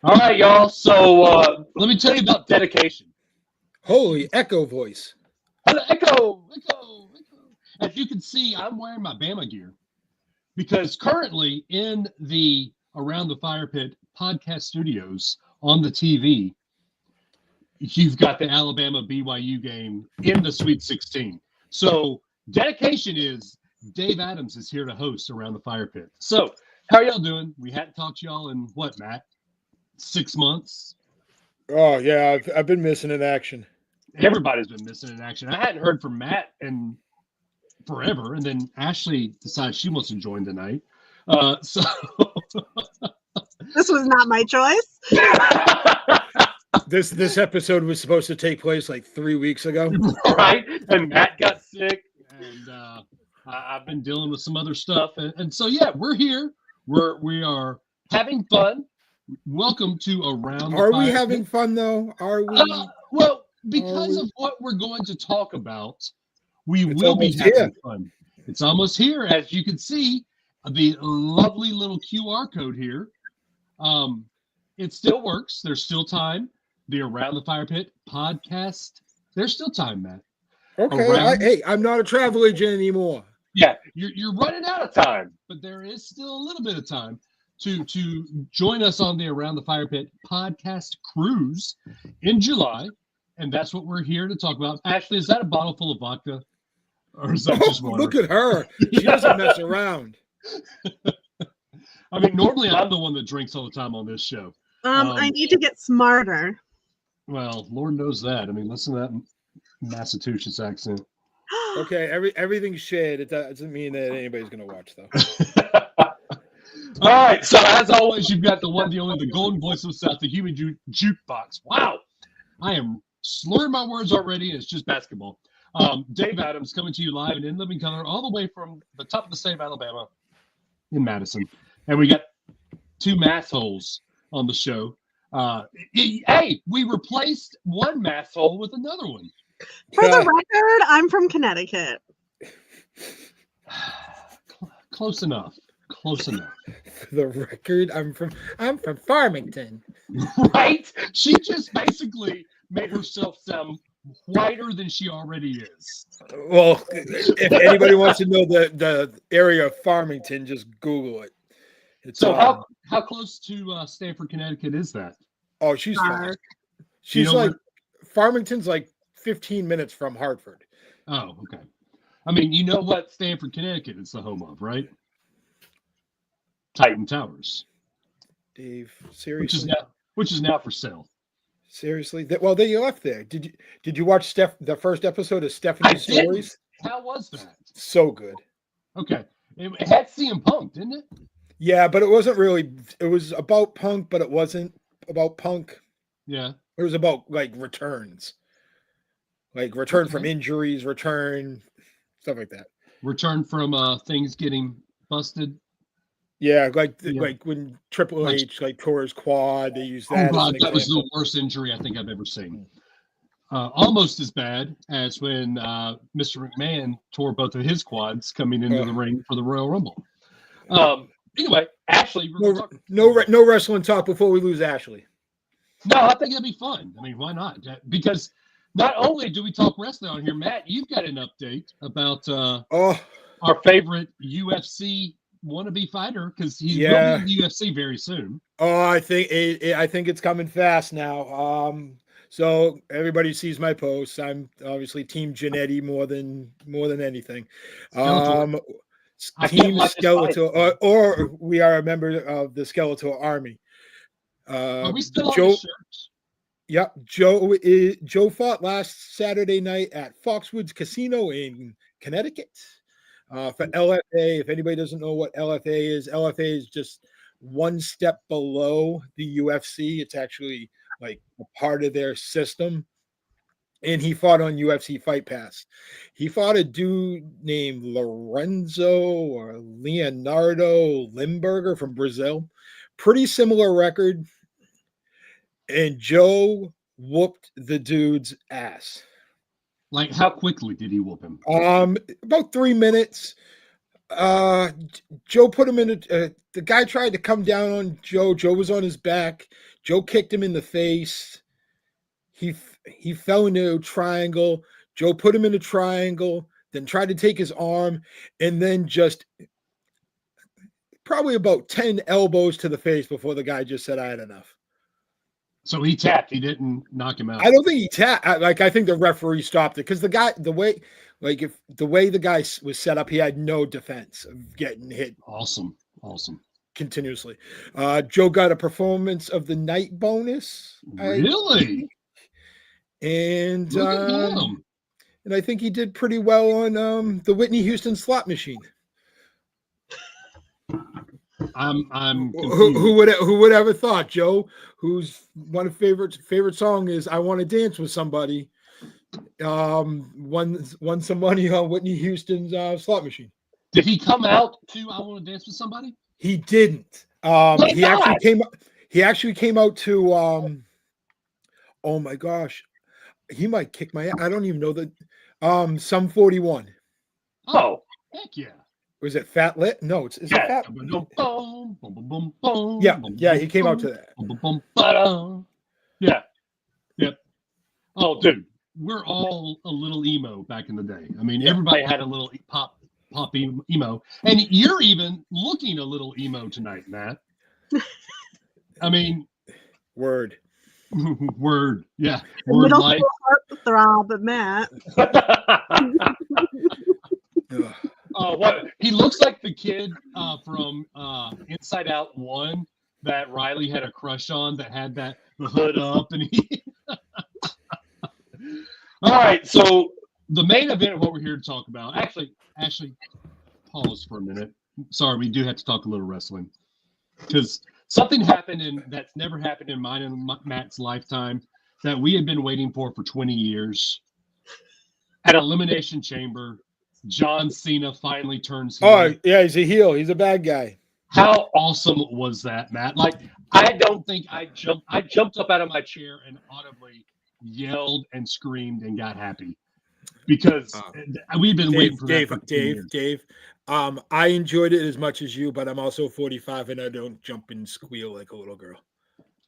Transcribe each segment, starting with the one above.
All right, y'all. So let me tell you about dedication. Holy echo voice. Hello, echo, echo, echo. As you can see, I'm wearing my Bama gear because currently in the Around the Fire Pit podcast studios on the TV, you've got the Alabama BYU game in the Sweet 16. So dedication is Dave Adams is here to host Around the Fire Pit. So how are y'all doing? We hadn't talked to y'all in what, Matt? 6 months? Oh yeah, I've been missing in action. Everybody's been missing in action. I hadn't heard from Matt in forever, and then Ashley decides she wants to join tonight. So This was not my choice. This episode was supposed to take place like 3 weeks ago. right, and Matt got sick, and I've been dealing with some other stuff, and so yeah, we're here. We are having fun. Welcome to Around the Are Fire we Pit. having fun though? Are we? Well, because of what we're going to talk about, we It's will be almost having here. fun. It's almost here, as you can see, the lovely little QR code here. It still works. There's still time. The Around the Fire Pit podcast. There's still time, Matt. Okay. Hey, I'm not a travel agent anymore. Yeah, you're running out of time, but there is still a little bit of time to join us on the Around the Fire Pit podcast cruise in July, and that's what we're here to talk about. Ashley, is that a bottle full of vodka, or is that just water? Look at her. She doesn't mess around. I mean, normally I'm the one that drinks all the time on this show. I need to get smarter. Well, Lord knows that. I mean, listen to that Massachusetts accent. Okay, everything's shared. It doesn't mean that anybody's gonna watch though. All right, so as always, you've got the one, the only, the golden voice of the South, the human jukebox. Wow, I am slurring my words already, and it's just basketball. Dave Adams coming to you live and in living color, all the way from the top of the state of Alabama in Madison, and we got two math holes on the show. Hey, we replaced one math hole with another one. For the record, I'm from Connecticut. Close enough. Close enough. For the record, I'm from Farmington. Right? She just basically made herself sound whiter than she already is. Well, if anybody wants to know the area of Farmington, just Google it. So how close to Stamford, Connecticut is that? Oh, she's far. She's Farmington's like 15 minutes from Hartford. Oh, okay. I mean, you know what Stamford, Connecticut is the home of, right? Titan Towers. Dave, seriously? Which is now for sale. Seriously? Well, they left there. Did you watch the first episode of Stephanie's Stories? How was that? So good. Okay. It had CM Punk, didn't it? Yeah, but it wasn't really. It was about Punk, but it wasn't about Punk. Yeah. It was about like returns. Like return from injuries, return, stuff like that. Return from things getting busted. Yeah, like when Triple H like tore his quad, they used that. Oh God, that was the worst injury I think I've ever seen. Almost as bad as when Mr. McMahon tore both of his quads coming into the ring for the Royal Rumble. Anyway, Ashley, no wrestling talk before we lose Ashley. No, I think it'll be fun. I mean, why not? Because not only do we talk wrestling on here, Matt, you've got an update about our favorite UFC wannabe fighter because he's going to the UFC very soon. Oh, I think it's coming fast now. So everybody sees my posts. I'm obviously Team Janetti more than anything. Team Skeletor, or we are a member of the Skeletor Army. Are we still on the shirts? Yep, Joe fought last Saturday night at Foxwoods Casino in Connecticut for LFA. If anybody doesn't know what LFA is just one step below the UFC. It's actually like a part of their system. And he fought on UFC Fight Pass. He fought a dude named Lorenzo or Leonardo Limburger from Brazil. Pretty similar record. And Joe whooped the dude's ass. Like, how quickly did he whoop him? About 3 minutes. Joe put him in the guy tried to come down on Joe. Joe was on his back. Joe kicked him in the face. He fell into a triangle. Joe put him in a triangle, then tried to take his arm, and then just probably about 10 elbows to the face before the guy just said, I had enough. So he tapped. He didn't knock him out. I don't think he tapped. I think the referee stopped it because the way the guy was set up, he had no defense of getting hit. Awesome. Continuously. Joe got a performance of the night bonus. Really? And Look at him. And I think he did pretty well on the Whitney Houston slot machine. I'm who would ever thought, Joe, whose one of favorite song is I Want to Dance with Somebody, won some money on Whitney Houston's slot machine. Did he come out to I Want to Dance with Somebody? He didn't. He actually came out to oh my gosh. He might kick my ass. I don't even know that Sum 41. Oh, heck yeah. Was it Fat Lit? No, it's yeah. Fat. Yeah, he came out to that. Yeah. Yep. Oh, dude, we're all a little emo back in the day. I mean, everybody had a little pop emo. And you're even looking a little emo tonight, Matt. I mean, word. Yeah. Middle school heartthrob, Matt. What he looks like the kid from Inside Out 1 that Riley had a crush on that had the hood up and he. All right, so the main event of what we're here to talk about. Actually, Ashley, pause for a minute. Sorry, we do have to talk a little wrestling because something happened that's never happened in mine and Matt's lifetime that we had been waiting for 20 years. At Elimination Chamber, John Cena finally turns heel. Oh, yeah, he's a heel. He's a bad guy. How awesome was that, Matt? Like, I don't think I jumped up out of my chair and audibly yelled and screamed and got happy because we've been waiting for that for Dave. I enjoyed it as much as you, but I'm also 45 and I don't jump and squeal like a little girl.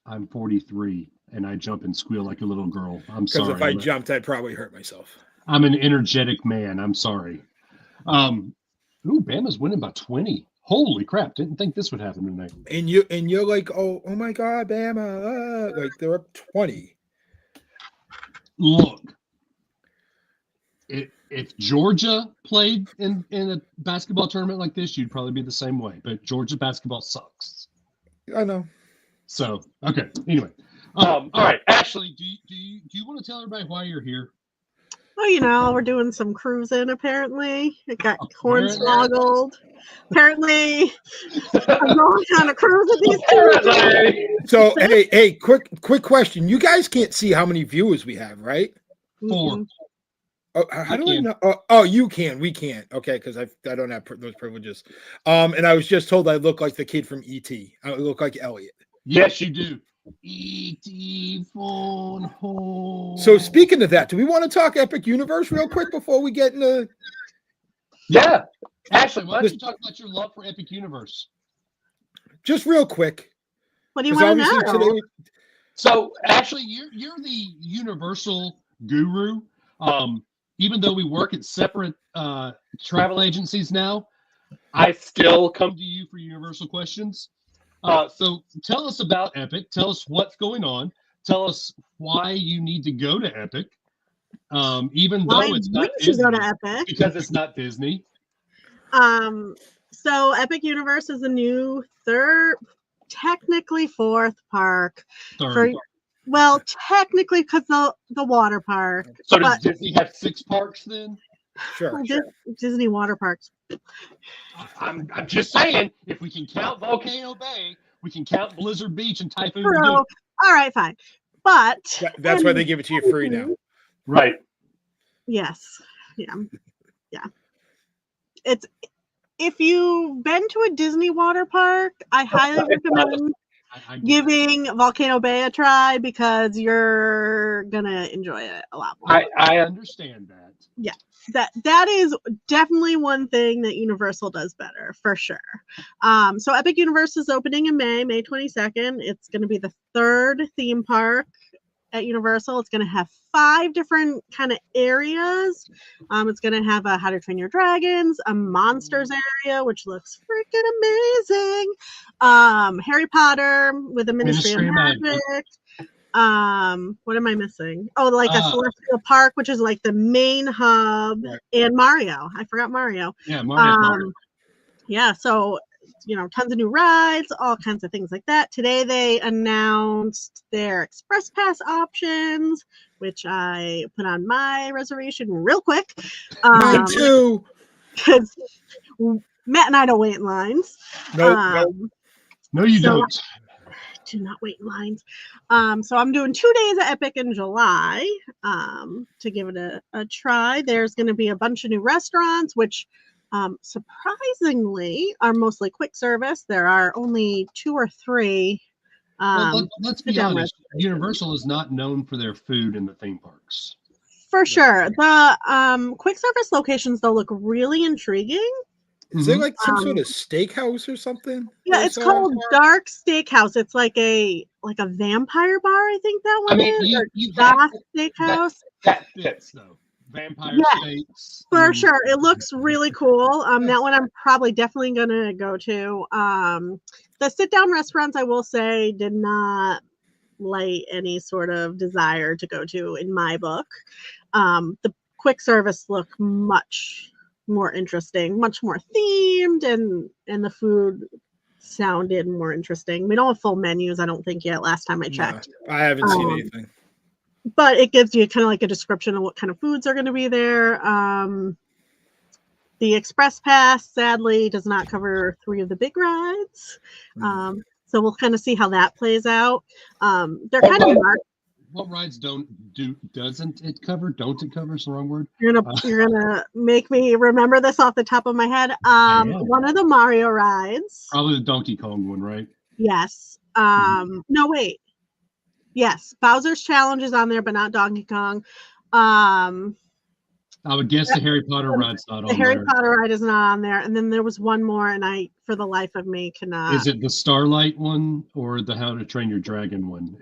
I'm 43 and I jump and squeal like a little girl. I'm sorry. Because if I jumped, I'd probably hurt myself. I'm an energetic man. I'm sorry. Bama's winning by 20. Holy crap! Didn't think this would happen tonight. And you're like, oh my God, Bama! Like they're up 20. Look, if Georgia played in a basketball tournament like this, you'd probably be the same way. But Georgia basketball sucks. I know. So okay. Anyway, all right. Ashley, do you want to tell everybody why you're here? Well, we're doing some cruising, apparently. It got hornswoggled. Apparently, I'm going on a cruise with these two. So, hey, quick question. You guys can't see how many viewers we have, right? 4. Oh, how do I know? Oh, you can. We can't. Okay, because I don't have those privileges. And I was just told I look like the kid from E.T. I look like Elliot. Yes, you do. E.T. phone home. So speaking of that, do we want to talk Epic Universe real quick before we get into? Yeah, Ashley, why don't you talk about your love for Epic Universe? Just real quick. What do you want to know? So, Ashley, you're the Universal guru. Even though we work at separate travel agencies now, I still come to you for Universal questions. So tell us about Epic. Tell us what's going on. Tell us why you need to go to Epic, even though it's not Disney, go to Epic because it's not Disney. So Epic Universe is a new technically fourth park. Technically because the water park. So does Disney have 6 parks then? Sure. Disney water parks. I'm just saying, if we can count Volcano Bay, we can count Blizzard Beach and Typhoon. All right, fine. But that's why they give it to you free now. Right. Yes. Yeah. It's if you've been to a Disney water park, I highly recommend giving Volcano Bay a try because you're gonna enjoy it a lot more. I understand that. Yeah, that is definitely one thing that Universal does better, for sure. So Epic Universe is opening in May 22nd. It's going to be the third theme park at Universal. It's going to have 5 different kind of areas. It's going to have a How to Train Your Dragons, a Monsters area, which looks freaking amazing. Harry Potter with a Ministry of Magic. What am I missing? Oh, like a Celestial Park, which is like the main hub, right. And Mario. I forgot Mario. Yeah, Mario. Yeah, so tons of new rides, all kinds of things like that. Today they announced their Express Pass options, which I put on my reservation real quick. Mine too. Because Matt and I don't wait in lines. No, you don't. Do not wait in lines. So I'm doing 2 days at Epic in July to give it a try. There's going to be a bunch of new restaurants, which surprisingly are mostly quick service. There are only 2 or 3. Well, let's be honest. Universal is not known for their food in the theme parks. For sure. The quick service locations, though, look really intriguing. Is there like some sort of steakhouse or something? Yeah, it's called Dark Steakhouse. It's like a vampire bar, I think that one is. You Steakhouse. That fits though. Vampire steaks. For sure. It looks really cool. That one I'm probably definitely gonna go to. The sit-down restaurants, I will say, did not light any sort of desire to go to in my book. The quick service look much more interesting, much more themed, and the food sounded more interesting. We don't have full menus, I don't think, yet. Last time I checked, no, I haven't seen anything. But it gives you kind of like a description of what kind of foods are going to be there. The Express Pass, sadly, does not cover 3 of the big rides. So we'll kind of see how that plays out. They're kind of what rides doesn't it cover? Don't it cover is the wrong word? You're gonna make me remember this off the top of my head. One of the Mario rides. Probably the Donkey Kong one, right? Yes. No, wait. Yes, Bowser's Challenge is on there, but not Donkey Kong. I would guess the Harry Potter ride's not on there. The Harry Potter ride is not on there. And then there was one more, and I, for the life of me, cannot. Is it the Starlight one or the How to Train Your Dragon one?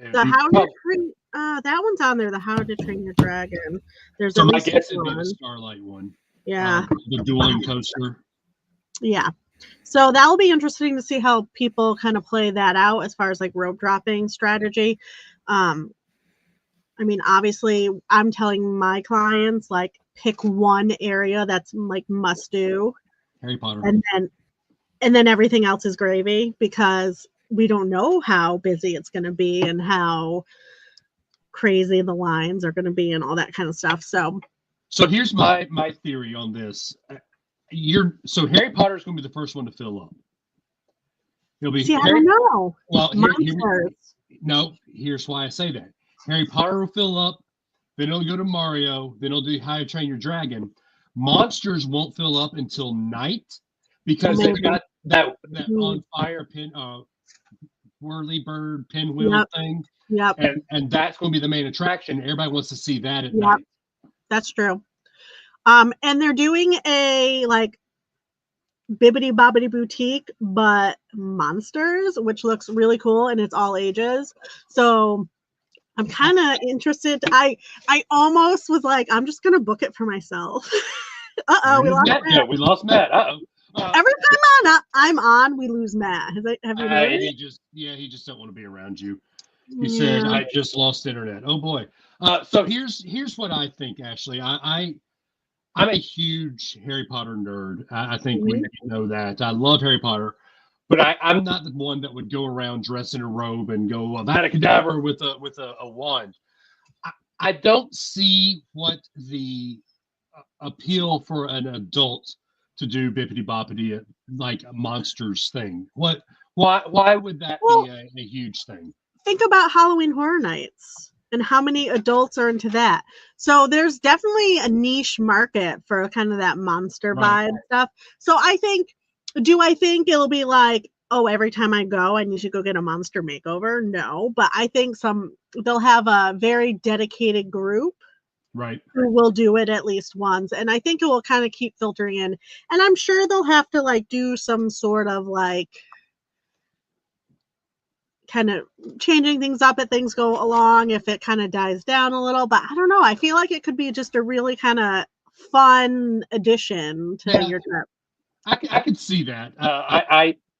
That one's on there, the How to Train Your Dragon. There's so I guess it'd be the Starlight one. Yeah. The dueling coaster. Yeah. So that will be interesting to see how people kind of play that out as far as like rope dropping strategy. I mean, obviously, I'm telling my clients, like, pick one area that's like must do. Harry Potter. And then everything else is gravy, because we don't know how busy it's going to be and how crazy the lines are going to be and all that kind of stuff. So here's my theory on this. So Harry Potter is going to be the first one to fill up. It'll be. I don't know. Well, here's why I say that. Harry Potter will fill up, then it'll go to Mario, then it'll do How to Train Your Dragon. Monsters won't fill up until night because they've got that on fire whirly bird pinwheel thing. Yep. And that's going to be the main attraction. Everybody wants to see that at night. That's true. And they're doing a like Bibbidi Bobbidi Boutique, but monsters, which looks really cool, and it's all ages. So I'm kind of interested. I almost was like, I'm just gonna book it for myself. We lost Matt. Yeah, we lost Matt. Every time I'm on, we lose Matt. Have you noticed? He just don't want to be around you. He said, I just lost internet. Oh boy. So here's what I think, Ashley. I'm a huge Harry Potter nerd. I think we know that. I love Harry Potter, but I'm not the one that would go around dressed in a robe and go Avada-Kedavra with a wand. I don't see what the appeal for an adult to do bippity boppity like a monsters thing. Why would that be a huge thing? Think about Halloween Horror Nights and how many adults are into that. So there's definitely a niche market for kind of that monster vibe stuff. So do I think it'll be like, oh, every time I go, I need to go get a monster makeover? No, but I think they'll have a very dedicated group Right. who will do it at least once. And I think it will kind of keep filtering in. And I'm sure they'll have to like do some sort of like kind of changing things up as things go along if it kind of dies down a little. But I don't know. I feel like it could be just a really kind of fun addition to your trip. I could see that.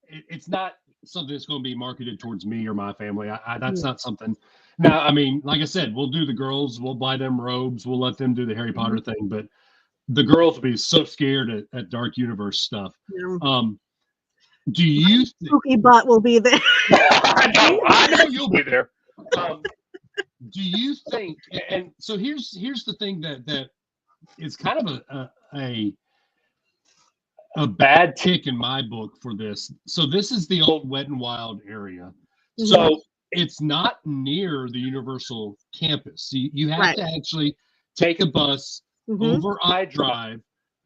It's not something that's going to be marketed towards me or my family. That's not something. Now, I mean, like I said, we'll do the girls. We'll buy them robes. We'll let them do the Harry Potter thing. But the girls will be so scared at Dark Universe stuff. Yeah. Do you spooky butt will be there? I know you'll be there. Do you think? And so here's the thing that is kind of a bad tick in my book for this. So this is the old Wet and Wild area. So it's not near the Universal campus. You have to actually take a bus over I-Drive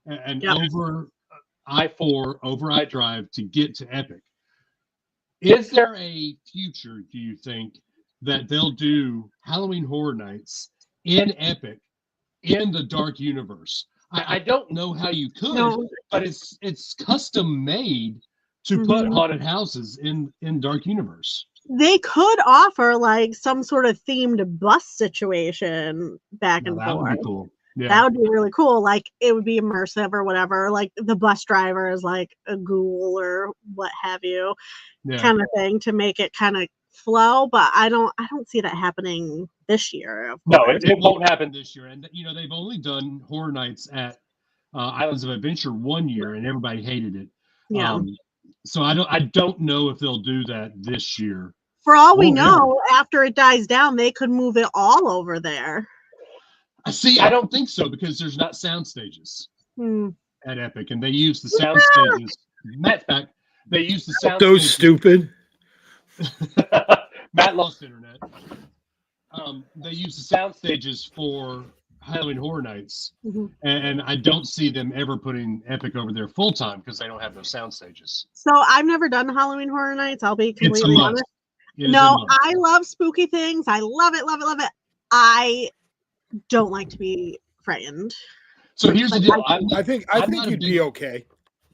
and over I-4 over I-Drive to get to Epic. Is there a future, do you think, that they'll do Halloween Horror Nights in Epic in the Dark Universe? I don't know how you could, but it's custom made to put haunted houses in Dark Universe. They could offer like some sort of themed bus situation back and forth. That would be cool. Yeah. That would be really cool. Like it would be immersive or whatever. Like the bus driver is like a ghoul or what have you, kind of thing to make it kind of flow. But I don't see that happening this year. No, it won't happen this year. And they've only done Horror Nights at Islands of Adventure one year, and everybody hated it. Yeah. So I don't know if they'll do that this year. For all we know, after it dies down, they could move it all over there. See, I don't think so because there's not sound stages at Epic, and they use the sound stages. Matt's back. They use the sound. So stupid. Matt lost internet. They use the sound stages for Halloween Horror Nights, and I don't see them ever putting Epic over there full time because they don't have those sound stages. So I've never done Halloween Horror Nights. I'll be completely honest. No, I love spooky things. I love it, love it, love it. I don't like to be frightened. So here's the deal. I think you'd be okay.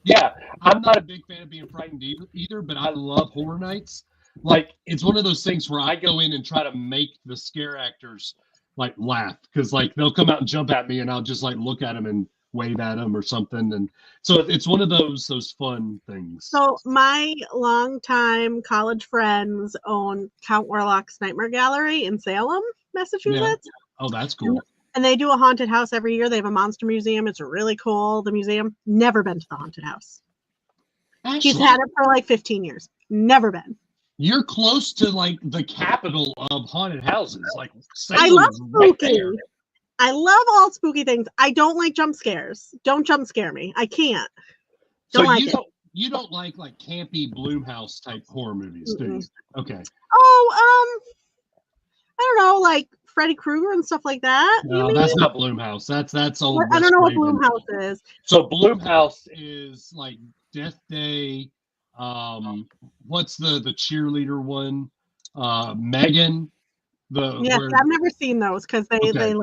Yeah, I'm not a big fan of being frightened either, but I love Horror Nights. Like it's one of those things where I go in and try to make the scare actors like laugh because like they'll come out and jump at me and I'll just like look at them and wave at them or something, and so it's one of those fun things. So my longtime college friends own Count Orlok's Nightmare Gallery in Salem, Massachusetts. Oh, that's cool. And they do a haunted house every year. They have a monster museum. It's really cool. The museum. Never been to the haunted house. Actually, he's had it for like 15 years. Never been. You're close to like the capital of haunted houses. Like I love spooky. I love all spooky things. I don't like jump scares. Don't jump scare me. I can't. You don't like campy Blumhouse type horror movies, do you? Okay. Oh, I don't know, like Freddy Krueger and stuff like that. No, that's not Blumhouse. That's old. I don't know what Blumhouse is. So Blumhouse is like Death Day. What's the cheerleader one? Megan. Yes, I've never seen those because they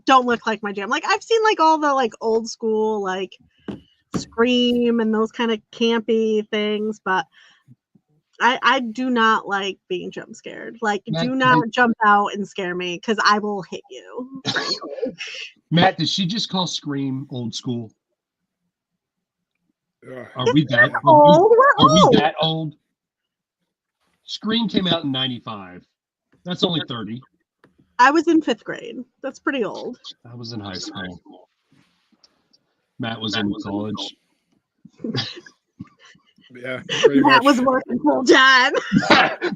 don't look like my jam. Like I've seen like all the like old school like Scream and those kind of campy things, but I do not like being jump scared. Like do not jump out and scare me because I will hit you. Matt, did she just call Scream old school? Are we that old? Are we that old? Scream came out in 95. That's only 30. I was in 5th grade. That's pretty old. I was in high school. Matt was in college. Yeah. Matt was working full time.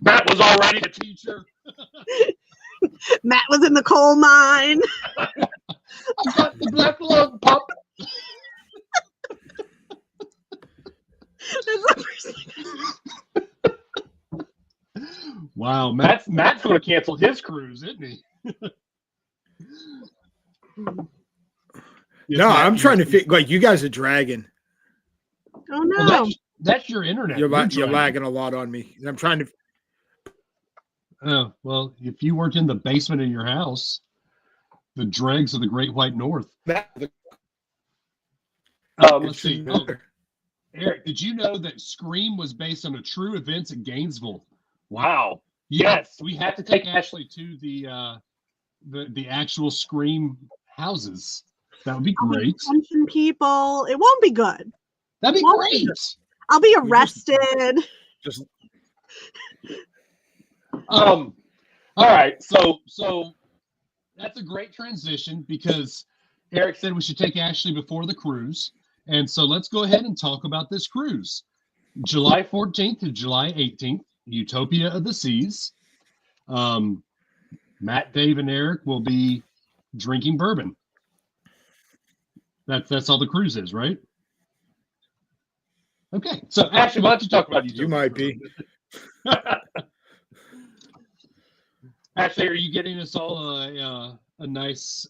Matt was already a teacher. Matt was in the coal mine. I got the black lung pump. Wow, Matt's going to cancel his cruise, isn't he? No, I'm trying to figure. Like you guys are dragging. Oh no, well, that's your internet. You're lagging a lot on me, and I'm trying to. Oh well, if you weren't in the basement of your house. the dregs of the Great White North. Let's see. Oh, Eric, did you know that Scream was based on a true events at Gainesville? Wow. Yes, we have to take Ashley to the actual Scream houses. That would be great. Attention, people. It won't be good. That'd be great. I'll be arrested. Just all right. So that's a great transition because Eric said we should take Ashley before the cruise. And so let's go ahead and talk about this cruise. July 14th to July 18th, Utopia of the Seas. Matt, Dave, and Eric will be drinking bourbon. That's all the cruise is, right? Okay. So Ashley, why don't you talk about Utopia? You might be. Ashley, are you getting us all a nice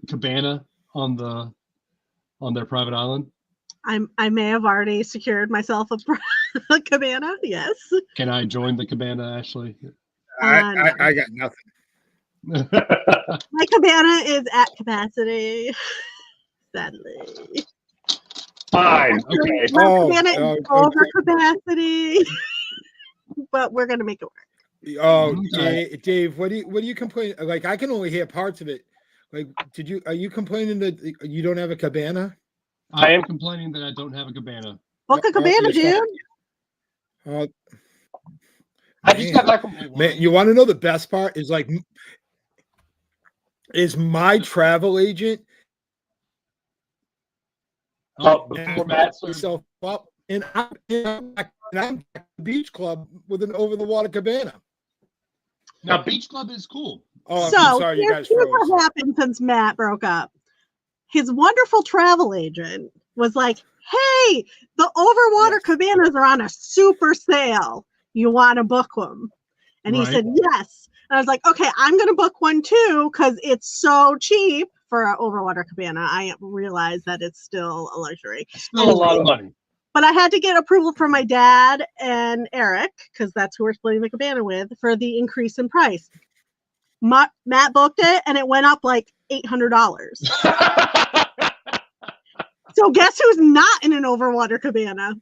cabana on their private island? I may have already secured myself a cabana. Yes. Can I join the cabana, Ashley? I got nothing. My cabana is at capacity. Sadly. Fine. Okay. My cabana is over capacity, but we're gonna make it work. Oh, Dave, what do you complain? Like, I can only hear parts of it. Like, are you complaining that you don't have a cabana? I am complaining that I don't have a cabana. Book a cabana, dude. I just got back from man, you want to know the best part is my travel agent. Before Matt myself up, and I'm at the beach club with an over-the-water cabana. Now, beach club is cool. Oh, so I'm sorry, you guys here's what happened since Matt broke up. His wonderful travel agent was like, "Hey, the overwater cabanas are on a super sale. You want to book them?" And he said, "Yes." And I was like, "Okay, I'm going to book one too because it's so cheap for an overwater cabana." I realize that it's still a luxury. Still a lot of money. But I had to get approval from my dad and Eric, because that's who we're splitting the cabana with, for the increase in price. Matt booked it, and it went up like $800. So guess who's not in an overwater cabana?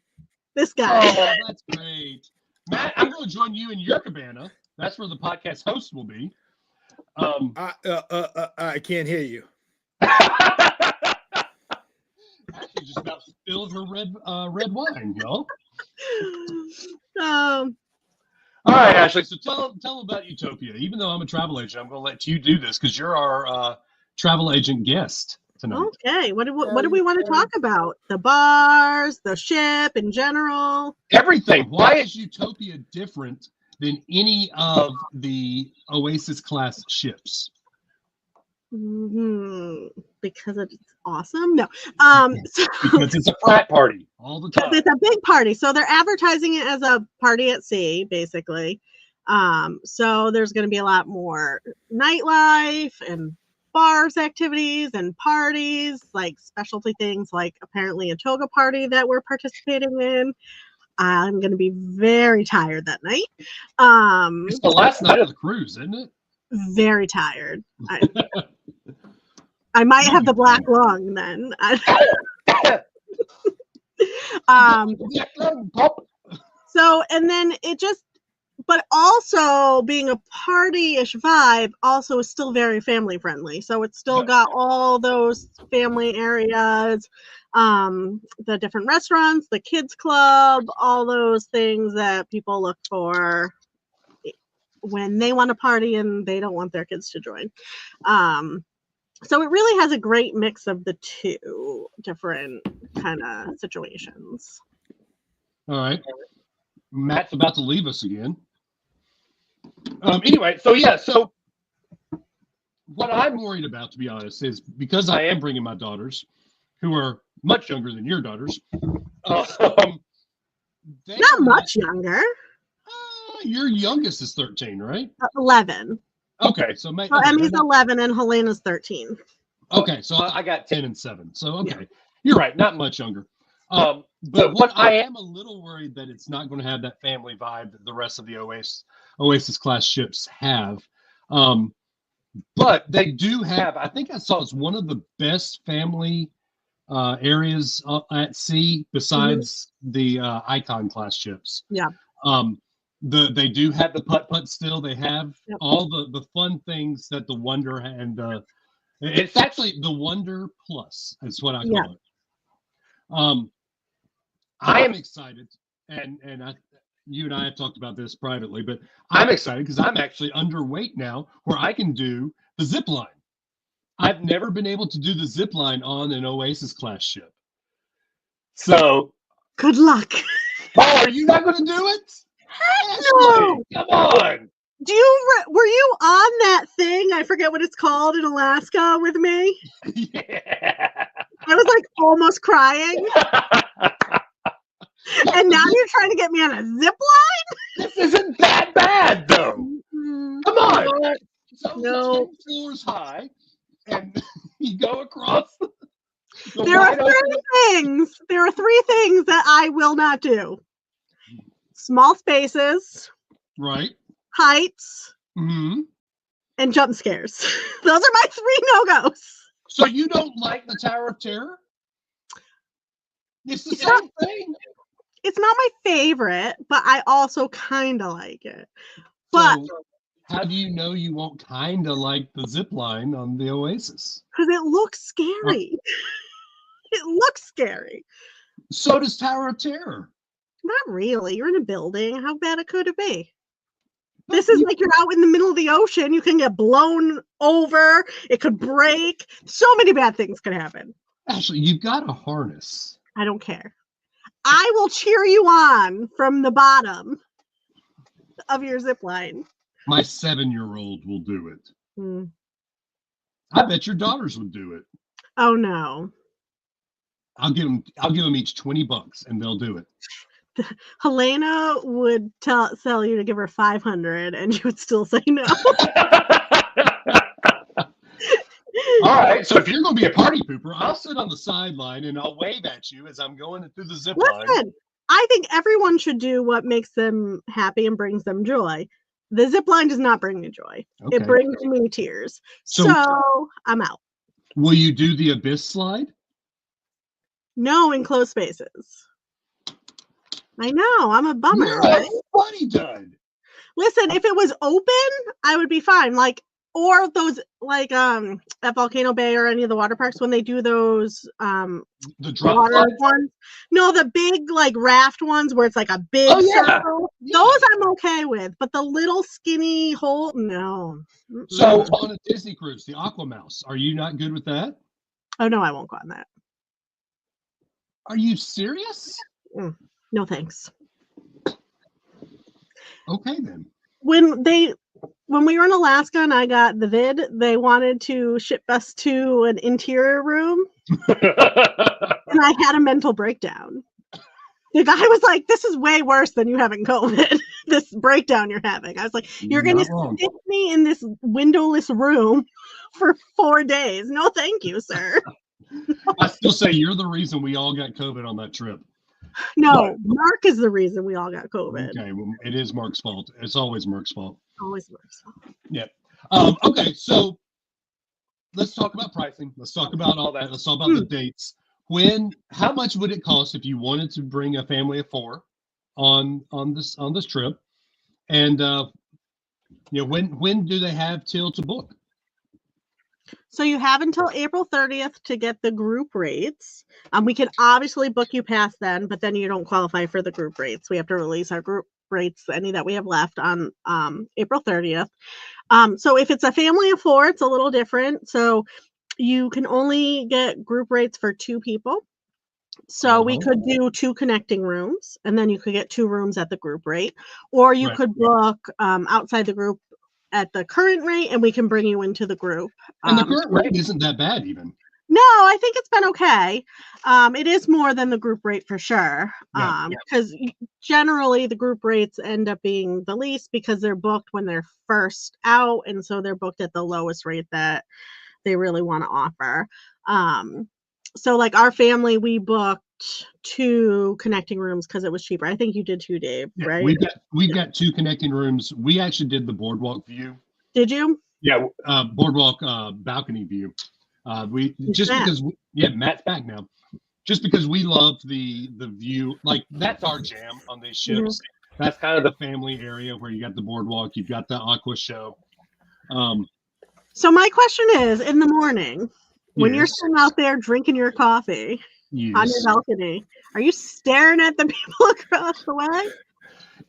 This guy. Oh, that's great. Matt, I'm going to join you in your cabana. That's where the podcast host will be. I can't hear you. Actually, just about spilled her red wine, y'all. Um, All right, Ashley. So tell them about Utopia. Even though I'm a travel agent, I'm going to let you do this because you're our travel agent guest tonight. Okay. What do we want to talk about? The bars, the ship in general. Everything. Why is Utopia different than any of the Oasis class ships? Because it's awesome. No. Because it's a frat party all the time. It's a big party. So they're advertising it as a party at sea, basically. So there's going to be a lot more nightlife and bars activities and parties, like specialty things, like apparently a toga party that we're participating in. I'm going to be very tired that night. It's the last night of the cruise, isn't it? Very tired. I might have the black lung then. So, and then it just, but also being a party-ish vibe also is still very family friendly. So it's still got all those family areas, the different restaurants, the kids club, all those things that people look for when they want to party and they don't want their kids to join. So it really has a great mix of the two different kind of situations. All right. Matt's about to leave us again. Anyway, so what I'm worried about, to be honest, is because I am bringing my daughters, who are much younger than your daughters. Not much younger. Your youngest is 13, right? 11. Okay, so Emmy's 11 and Helena's 13. Okay, so I got 10 and 7. So okay, you're right, not much younger. But what I am a little worried that it's not going to have that family vibe that the rest of the Oasis class ships have. But they do have, I think I saw it's one of the best family areas at sea besides the Icon class ships. Yeah. They do have the putt still. They have Yep. all the fun things that the Wonder and it's actually the Wonder Plus. That's what I call it. I am excited, and you and I have talked about this privately, but I'm excited because I'm actually underweight now, where I can do the zip line. I've never been able to do the zip line on an Oasis class ship. So, good luck. Oh, are you not going to do it? No. Come on. Were you on that thing? I forget what it's called in Alaska with me. Yeah. I was like almost crying. And now you're trying to get me on a zip line? This isn't that bad, though. Mm-hmm. Come on. No. So no. 10 floors high, and you go across. There are three things that I will not do. Small spaces. Right. Heights. Mm-hmm. And jump scares. Those are my 3 no-goes. So you don't like the Tower of Terror? It's the same thing. It's not my favorite, but I also kind of like it. But so, how do you know you won't kind of like the zip line on the Oasis? Because it looks scary. It looks scary. So does Tower of Terror. Not really. You're in a building. How bad could it be? This is like you're out in the middle of the ocean. You can get blown over. It could break. So many bad things could happen. Actually, you've got a harness. I don't care. I will cheer you on from the bottom of your zip line. My 7-year-old will do it. I bet your daughters would do it. Oh no. I'll give them each $20 and they'll do it. Helena would sell you to give her 500 and you would still say no. All right, so if you're going to be a party pooper, I'll sit on the sideline and I'll wave at you as I'm going through the zip line. Listen, I think everyone should do what makes them happy and brings them joy. The zip line does not bring me joy. Okay. It brings me tears. So I'm out. Will you do the abyss slide? No, in closed spaces. I know, I'm a bummer. You're right? Funny done. Listen, if it was open, I would be fine. Like, or those like at Volcano Bay or any of the water parks when they do those the drop water ones. No, the big like raft ones where it's like a big circle. Yeah. Those I'm okay with, but the little skinny hole, no. So on a Disney cruise, the Aqua Mouse, are you not good with that? Oh no, I won't go on that. Are you serious? No thanks. Okay then. When we were in Alaska and I got the vid, they wanted to ship us to an interior room. And I had a mental breakdown. The guy was like, "This is way worse than you having COVID, this breakdown you're having." I was like, "You're going to stick me in this windowless room for 4 days. No, thank you, sir." I still say you're the reason we all got COVID on that trip. No, Mark is the reason we all got COVID. Okay, well, it is Mark's fault. It's always Mark's fault. Always Mark's fault. Yeah. Okay, so let's talk about pricing. Let's talk about all that. Let's talk about the dates. How much would it cost if you wanted to bring a family of 4 on this trip? And when do they have till to book? So you have until April 30th to get the group rates. We can obviously book you past then, but then you don't qualify for the group rates. We have to release our group rates, any that we have left, on April 30th. So if it's a family of 4, it's a little different. So you can only get group rates for 2 people. So we could do 2 connecting rooms, and then you could get 2 rooms at the group rate. Or you could book outside the group at the current rate, and we can bring you into the group. And the current rate isn't that bad even. No, I think it's been okay. It is more than the group rate for sure. Because generally the group rates end up being the least because they're booked when they're first out, and so they're booked at the lowest rate that they really want to offer. So like our family, we booked 2 connecting rooms because it was cheaper. I think you did too, Dave, right? We've got 2 connecting rooms. We actually did the boardwalk view. Did you? Yeah, boardwalk balcony view. Matt's back now. Just because we love the view, like that's our jam on these ships. Mm-hmm. That's kind of the family area where you got the boardwalk, you've got the aqua show. So my question is, in the morning, when you're sitting out there drinking your coffee on your balcony, are you staring at the people across the way?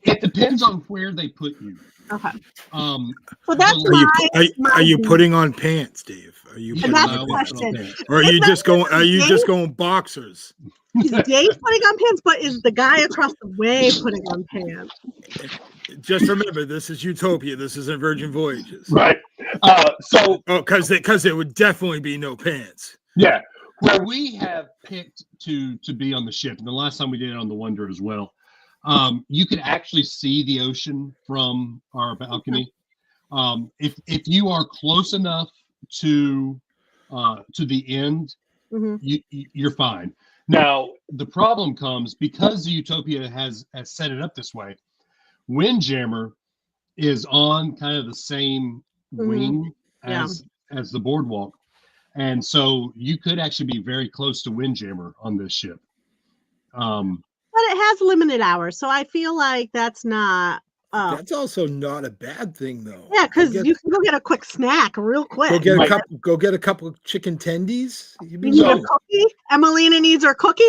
It depends on where they put you. Okay. So that's are you putting on pants, Dave? Are you? And that's the question. Or are you just going? Are you just going boxers? Is Dave putting on pants? But is the guy across the way putting on pants? Just remember, this is Utopia. This isn't Virgin Voyages, right? Because it would definitely be no pants. Yeah, where we have picked to be on the ship, and the last time we did it on the Wonder as well. You can actually see the ocean from our balcony. If you are close enough to the end, mm-hmm. you're fine. Now the problem comes because the Utopia has set it up this way. Windjammer is on kind of the same mm-hmm. wing as the boardwalk, and so you could actually be very close to Windjammer on this ship. But it has limited hours, so I feel like that's not. That's also not a bad thing, though. Yeah, because you can go get a quick snack real quick. Go get a couple of chicken tendies. You need a cookie. Emelina needs her cookie.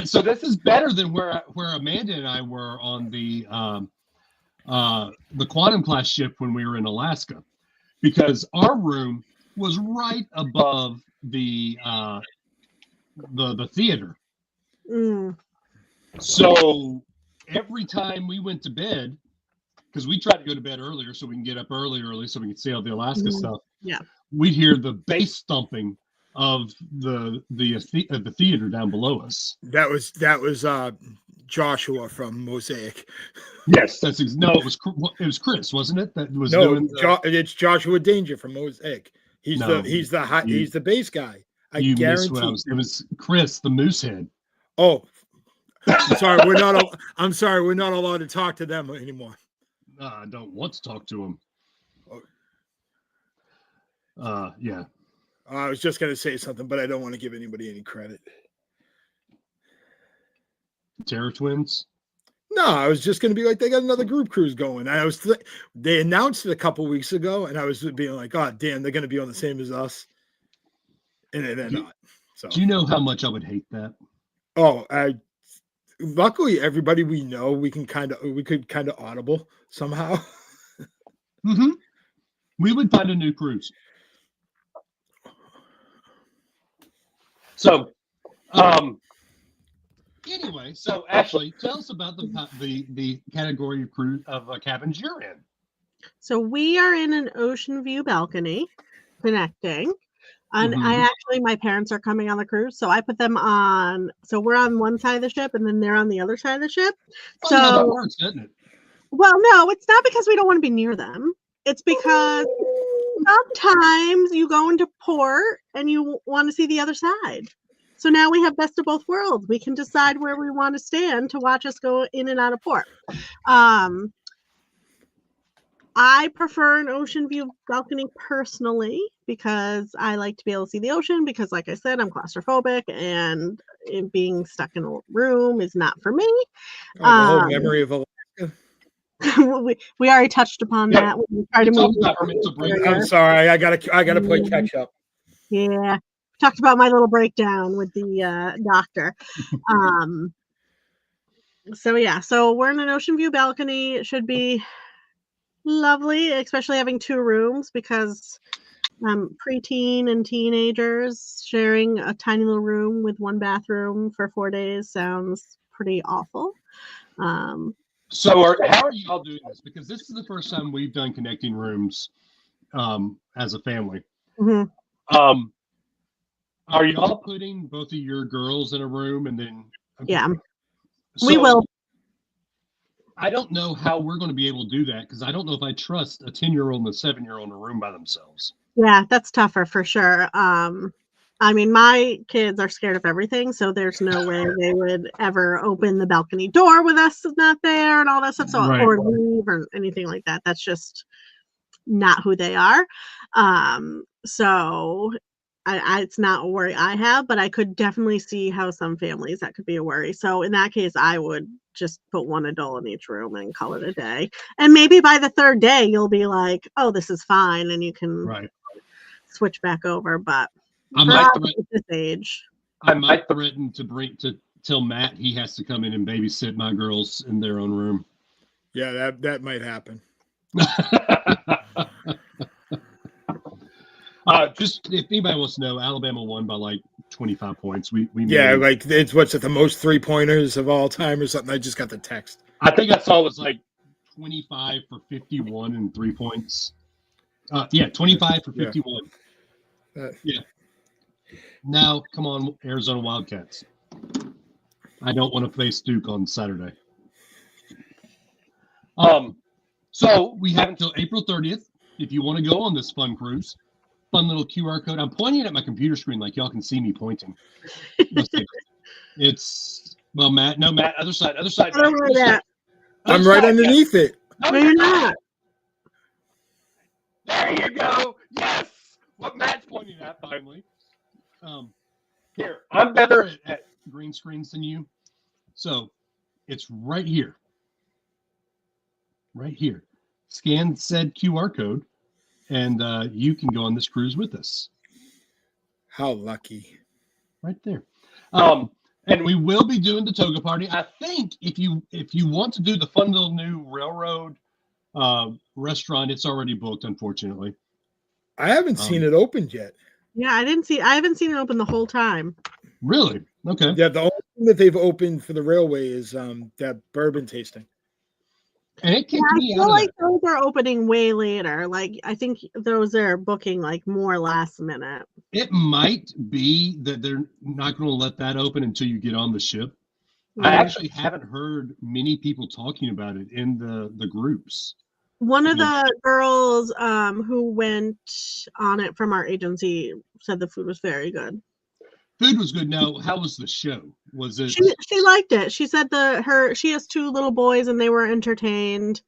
So this is better than where Amanda and I were on the Quantum class ship when we were in Alaska, because our room was right above the theater. Mm. So every time we went to bed, because we tried to go to bed earlier so we can get up early so we can see all the Alaska stuff. Yeah, we'd hear the bass thumping of the theater down below us. That was Joshua from Mosaic. Yes, it was Chris, wasn't it? That was it's Joshua Danger from Mosaic. He's the bass guy. I guarantee. It was Chris, the Moosehead. Oh. I'm sorry, we're not allowed to talk to them anymore. I don't want to talk to them. Yeah. I was just gonna say something, but I don't want to give anybody any credit. Terror Twins? No, I was just gonna be like, they got another group cruise going. They announced it a couple weeks ago, and I was being like, God damn, they're gonna be on the same as us, and they're not. So, do you know how much I would hate that? Oh, luckily, everybody we know, we could kind of audible somehow. Mm-hmm. We would find a new cruise. So, anyway, so Ashley, tell us about the category of cruise of cabins you're in. So we are in an ocean view balcony, connecting. And mm-hmm. My parents are coming on the cruise, so I put them on. So we're on one side of the ship, and then they're on the other side of the ship. So that works, doesn't it? Well, no, it's not because we don't want to be near them. It's because sometimes you go into port and you want to see the other side. So now we have best of both worlds. We can decide where we want to stand to watch us go in and out of port. I prefer an ocean view balcony personally because I like to be able to see the ocean because, like I said, I'm claustrophobic and being stuck in a room is not for me. The whole memory of Alaska. we already touched upon that. When we tried to move I'm sorry. I gotta play catch up. Yeah. Talked about my little breakdown with the doctor. So we're in an ocean view balcony. It should be lovely, especially having two rooms because preteen and teenagers sharing a tiny little room with one bathroom for 4 days sounds pretty awful. So how are you all doing this? Because this is the first time we've done connecting rooms as a family. Mm-hmm. Are you all putting both of your girls in a room and then? Okay. Yeah, we will. I don't know how we're going to be able to do that because I don't know if I trust a 10-year-old and a 7-year-old in a room by themselves. Yeah, that's tougher for sure. I mean, my kids are scared of everything, so there's no way they would ever open the balcony door with us not there and all that stuff. So, right. Or leave or anything like that. That's just not who they are. So it's not a worry I have, but I could definitely see how some families that could be a worry. So in that case, I would just put one adult in each room and call it a day. And maybe by the third day, you'll be like, oh, this is fine. And you can switch back over. But at this age, I might threaten to tell Matt he has to come in and babysit my girls in their own room. Yeah, that might happen. Just if anybody wants to know, Alabama won by like 25 points. We like it's what's it, the most 3-pointers of all time or something. I just got the text. I think I saw it was like 25 for 51 and 3 points. 25 for 51. Yeah. Now, come on, Arizona Wildcats. I don't want to face Duke on Saturday. So we have until April 30th if you want to go on this fun cruise. Fun little QR code. I'm pointing at my computer screen like y'all can see me pointing. It's Matt, other side. I'm right underneath it. No, you're not. There you go. Yes, what Matt's pointing at finally. Here, I'm better at green screens than you, so it's right here. Right here. Scan said QR code. And you can go on this cruise with us. How lucky. Right there. And we will be doing the toga party. I think if you want to do the fun little new railroad restaurant, it's already booked, unfortunately. I haven't seen it opened yet. Yeah, I haven't seen it open the whole time. Really? Okay. Yeah, the only thing that they've opened for the railway is that bourbon tasting. And it kicked me out. I feel like those are opening way later. Like I think those are booking like more last minute. It might be that they're not going to let that open until you get on the ship. Right. I actually haven't heard many people talking about it in the groups. One of the girls who went on it from our agency said the food was very good. Food was good. Now, how was the show? Was it? She liked it. She said she has 2 little boys and they were entertained.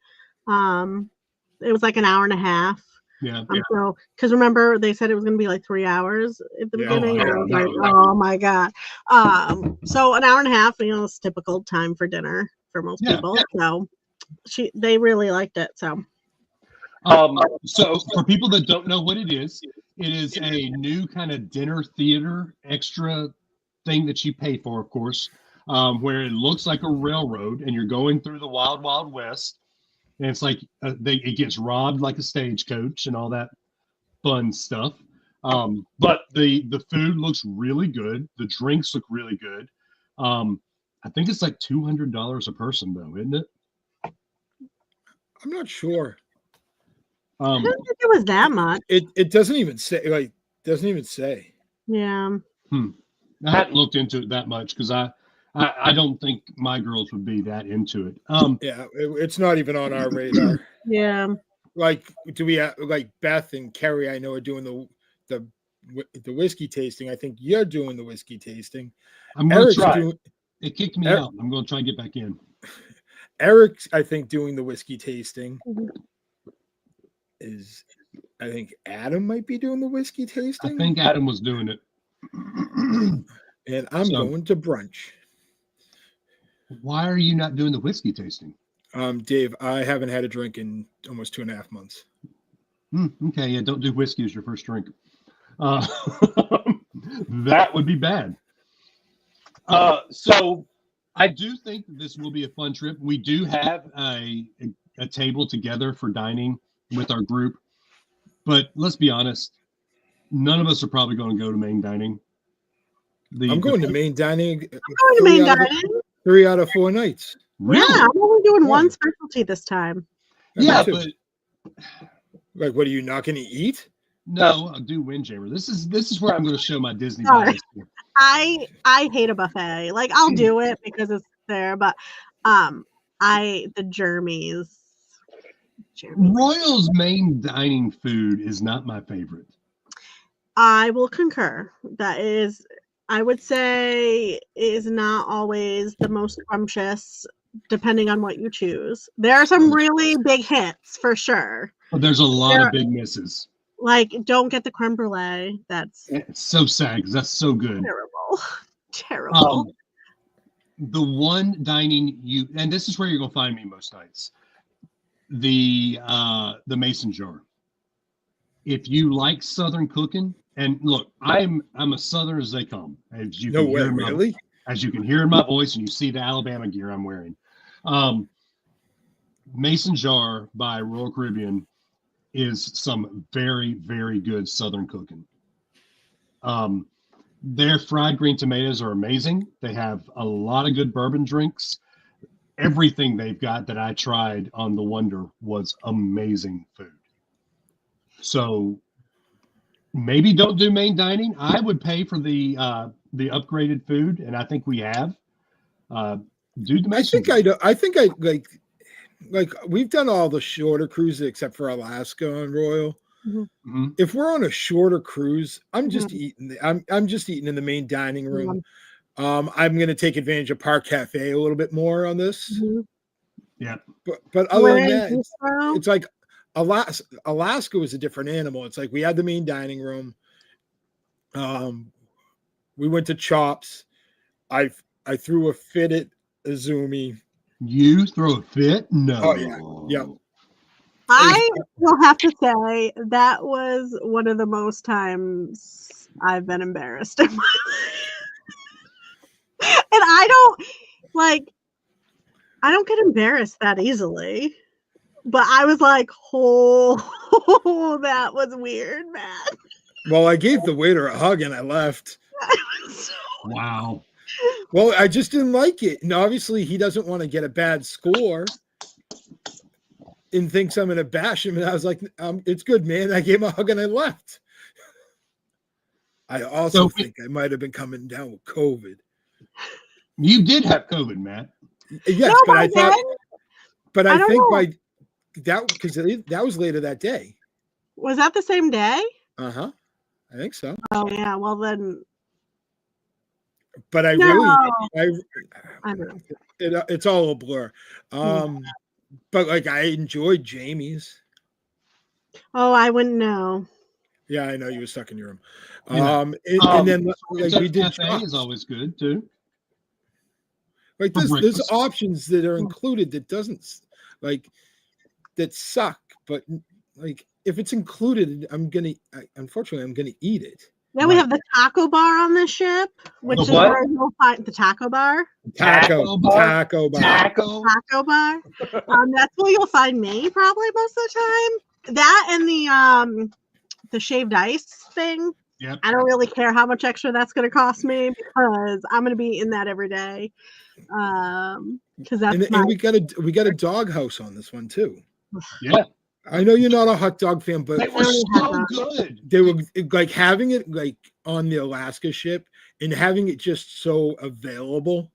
It was like an hour and a half. Yeah. So, because remember they said it was going to be like 3 hours at the beginning. And I was like, oh my god. So an hour and a half, is typical time for dinner for most people. So they really liked it. So. So for people that don't know what it is a new kind of dinner theater extra thing that you pay for, of course, where it looks like a railroad and you're going through the wild, wild west. And it's like it gets robbed like a stagecoach and all that fun stuff. But the food looks really good. The drinks look really good. I think it's like $200 a person, though, isn't it? I'm not sure. I don't think it was that much. It doesn't even say. Yeah. I hadn't looked into it that much because I don't think my girls would be that into it. It's not even on our radar. Yeah. Like, do we have, like Beth and Kerry? I know are doing the whiskey tasting. I think you're doing the whiskey tasting. I'm going to try. It kicked me out. I'm going to try and get back in. Eric's, I think, doing the whiskey tasting. I think Adam might be doing the whiskey tasting. I think Adam was doing it. And I'm going to brunch. Why are you not doing the whiskey tasting? Dave, I haven't had a drink in almost 2.5 months. Okay, yeah, don't do whiskey as your first drink. That would be bad. So I do think this will be a fun trip. We do have a table together for dining with our group, but let's be honest, none of us are probably going to go to main dining. I'm going to main dining. I'm going to main dining. 3 out of 4 nights. Really? Yeah, I'm only doing one specialty this time. Yeah, but like, what are you not going to eat? No, I'll do Windjammer. This is where I'm going to show my Disney. I hate a buffet. Like, I'll do it because it's there, but the Jeremy's. Royal's main dining food is not my favorite. I will concur. That is, I would say, is not always the most scrumptious. depending on what you choose. There are some really big hits for sure. But there's a lot of big misses. Like, don't get the creme brulee. That's It's so sad because that's so good. Terrible. The one dining and this is where you're gonna find me most nights. The mason jar. If you like Southern cooking, and look, I'm a Southern as they come. As you can hear really? As you can hear in my voice, and you see the Alabama gear I'm wearing. Mason Jar by Royal Caribbean is some very, very good Southern cooking. Their fried green tomatoes are amazing. They have a lot of good bourbon drinks. Everything they've got that I tried on the Wonder was amazing food. So maybe don't do main dining. I would pay for the upgraded food, and I think we have. Do the Mason Jar. I think like we've done all the shorter cruises except for Alaska on Royal. Mm-hmm. If we're on a shorter cruise, I'm just eating. I'm just eating in the main dining room. I'm going to take advantage of Park Cafe a little bit more on this. Yeah, but other than that, it's like Alaska was a different animal. It's like we had the main dining room. We went to Chops. I threw a fit at Izumi. You throw a fit? No. Oh yeah. Yep. I will have to say that was one of the most times I've been embarrassed in my life. And I don't get embarrassed that easily. But I was like, oh, that was weird, man. Well, I gave the waiter a hug and I left. Wow. Well, I just didn't like it. And obviously he doesn't want to get a bad score and thinks I'm going to bash him. And I was like, it's good, man. I gave him a hug and I left. I also think I might have been coming down with COVID. You did have COVID, Matt. Yes, no, but I thought, but I think by that, because that was later that day. Was that the same day? I think so. Oh yeah, well then. But I don't know. It's all a blur. But like I enjoyed Jamie's. Oh, I wouldn't know. Yeah, I know you were stuck in your room. And then like we did. Cafe is always good too. Like there's options that are included that doesn't that suck, but like if it's included, unfortunately I'm gonna eat it. Then we have the taco bar on the ship, which is where you'll find the taco bar. Taco bar. That's where you'll find me probably most of the time. That and the shaved ice thing. Yep. I don't really care how much extra that's going to cost me because I'm going to be in that every day. Because that's and we got a dog house on this one too. Yeah. I know you're not a hot dog fan, but they were so good. They were like having it like on the Alaska ship and having it just so available.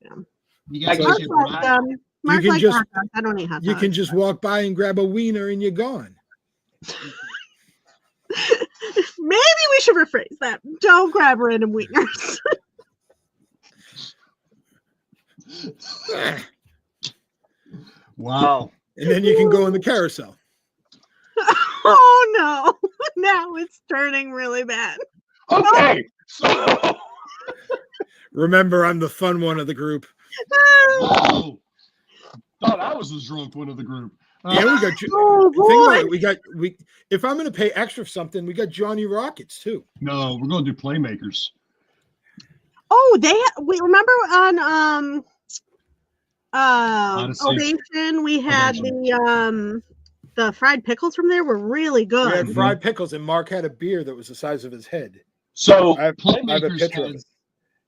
Yeah. You guys I don't eat hot dogs. You can just walk by and grab a wiener and you're gone. Maybe we should rephrase that. Don't grab random wieners. Wow. And then you can go in the carousel. Oh no. Now it's turning really bad. Okay. So remember, I'm the fun one of the group. Oh, thought I was the drunk one of the group. Yeah, we got. Think about it. If I'm going to pay extra for something, we got Johnny Rockets too. No, we're going to do Playmakers. Oh, we remember on Ovation. We had the fried pickles from there were really good. We had fried pickles, and Mark had a beer that was the size of his head. So Playmakers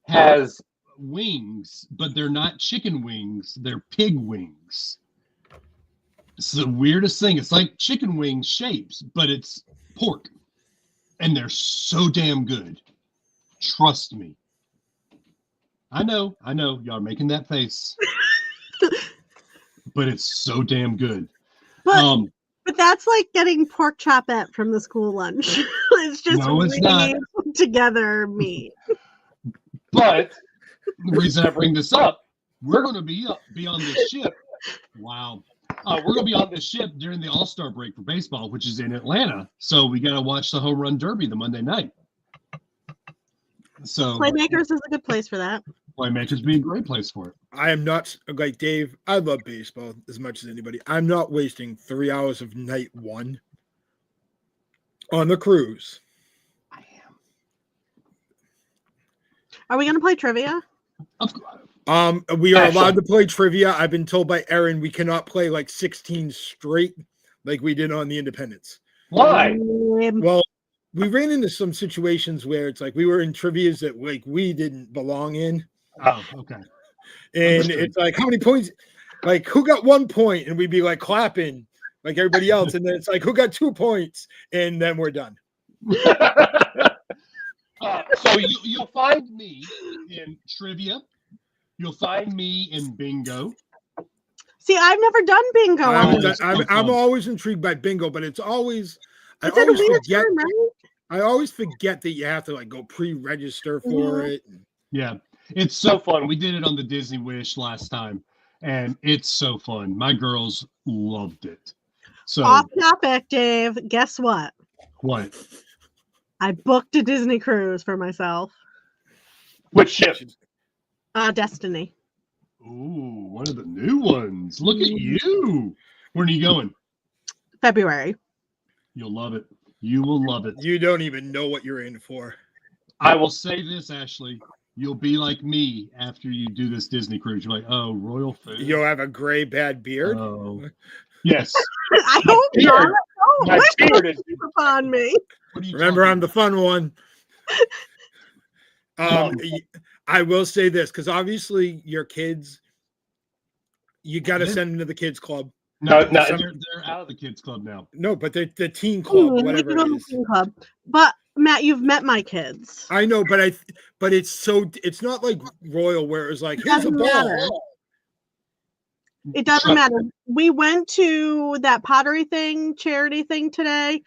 has wings, but they're not chicken wings; they're pig wings. It's the weirdest thing. It's like chicken wing shapes, but it's pork, and they're so damn good. Trust me. I know, y'all are making that face, but it's so damn good. But that's like getting pork chopette from the school lunch. It's just it's not together meat. But the reason I bring this up, we're going to be on this ship. Wow. We're going to be on this ship during the All-Star break for baseball, which is in Atlanta. So we got to watch the Home Run Derby the Monday night. So Playmakers is a good place for that. Playmakers be a great place for it. I am not like Dave. I love baseball as much as anybody. I'm not wasting 3 hours of night one on the cruise. I am. Are we going to play trivia? We are allowed to play trivia. I've been told by Erin we cannot play like 16 straight like we did on the Independence. Why? Well, we ran into some situations where it's like we were in trivias that like we didn't belong in. Oh, okay. And Understood. it's like, how many points? Like, who got 1 point? And we'd be like clapping like everybody else. And then it's like, who got 2 points? And then we're done. So you'll find me in trivia. You'll find me in bingo. See, I've never done bingo. I'm always intrigued by bingo, but it's always I It's at a always weird forget. time, right? I always forget that you have to like go pre-register for it. Yeah, it's so fun. We did it on the Disney Wish last time, and it's so fun. My girls loved it. So Off topic, Dave. Guess what? what? I booked a Disney cruise for myself. Which ship? Destiny. Ooh, one of the new ones. Look at you. Where are you going? February. You'll love it. You will love it. You don't even know what you're in for. I will say this, Ashley. You'll be like me after you do this Disney cruise. You're like, oh, royal food. You'll have a gray bad beard. Oh, yes. I hope not. Oh, My beard is. upon me. What are you Remember, talking I'm the fun one. I will say this because obviously your kids, you got to send them to the kids club. No, they're out of the kids club now. No, but they're the teen club, whatever it is. Teen club. But Matt, you've met my kids. I know, but it's not like royal where it was like, here's a ball. It doesn't matter. We went to that pottery thing, charity thing today,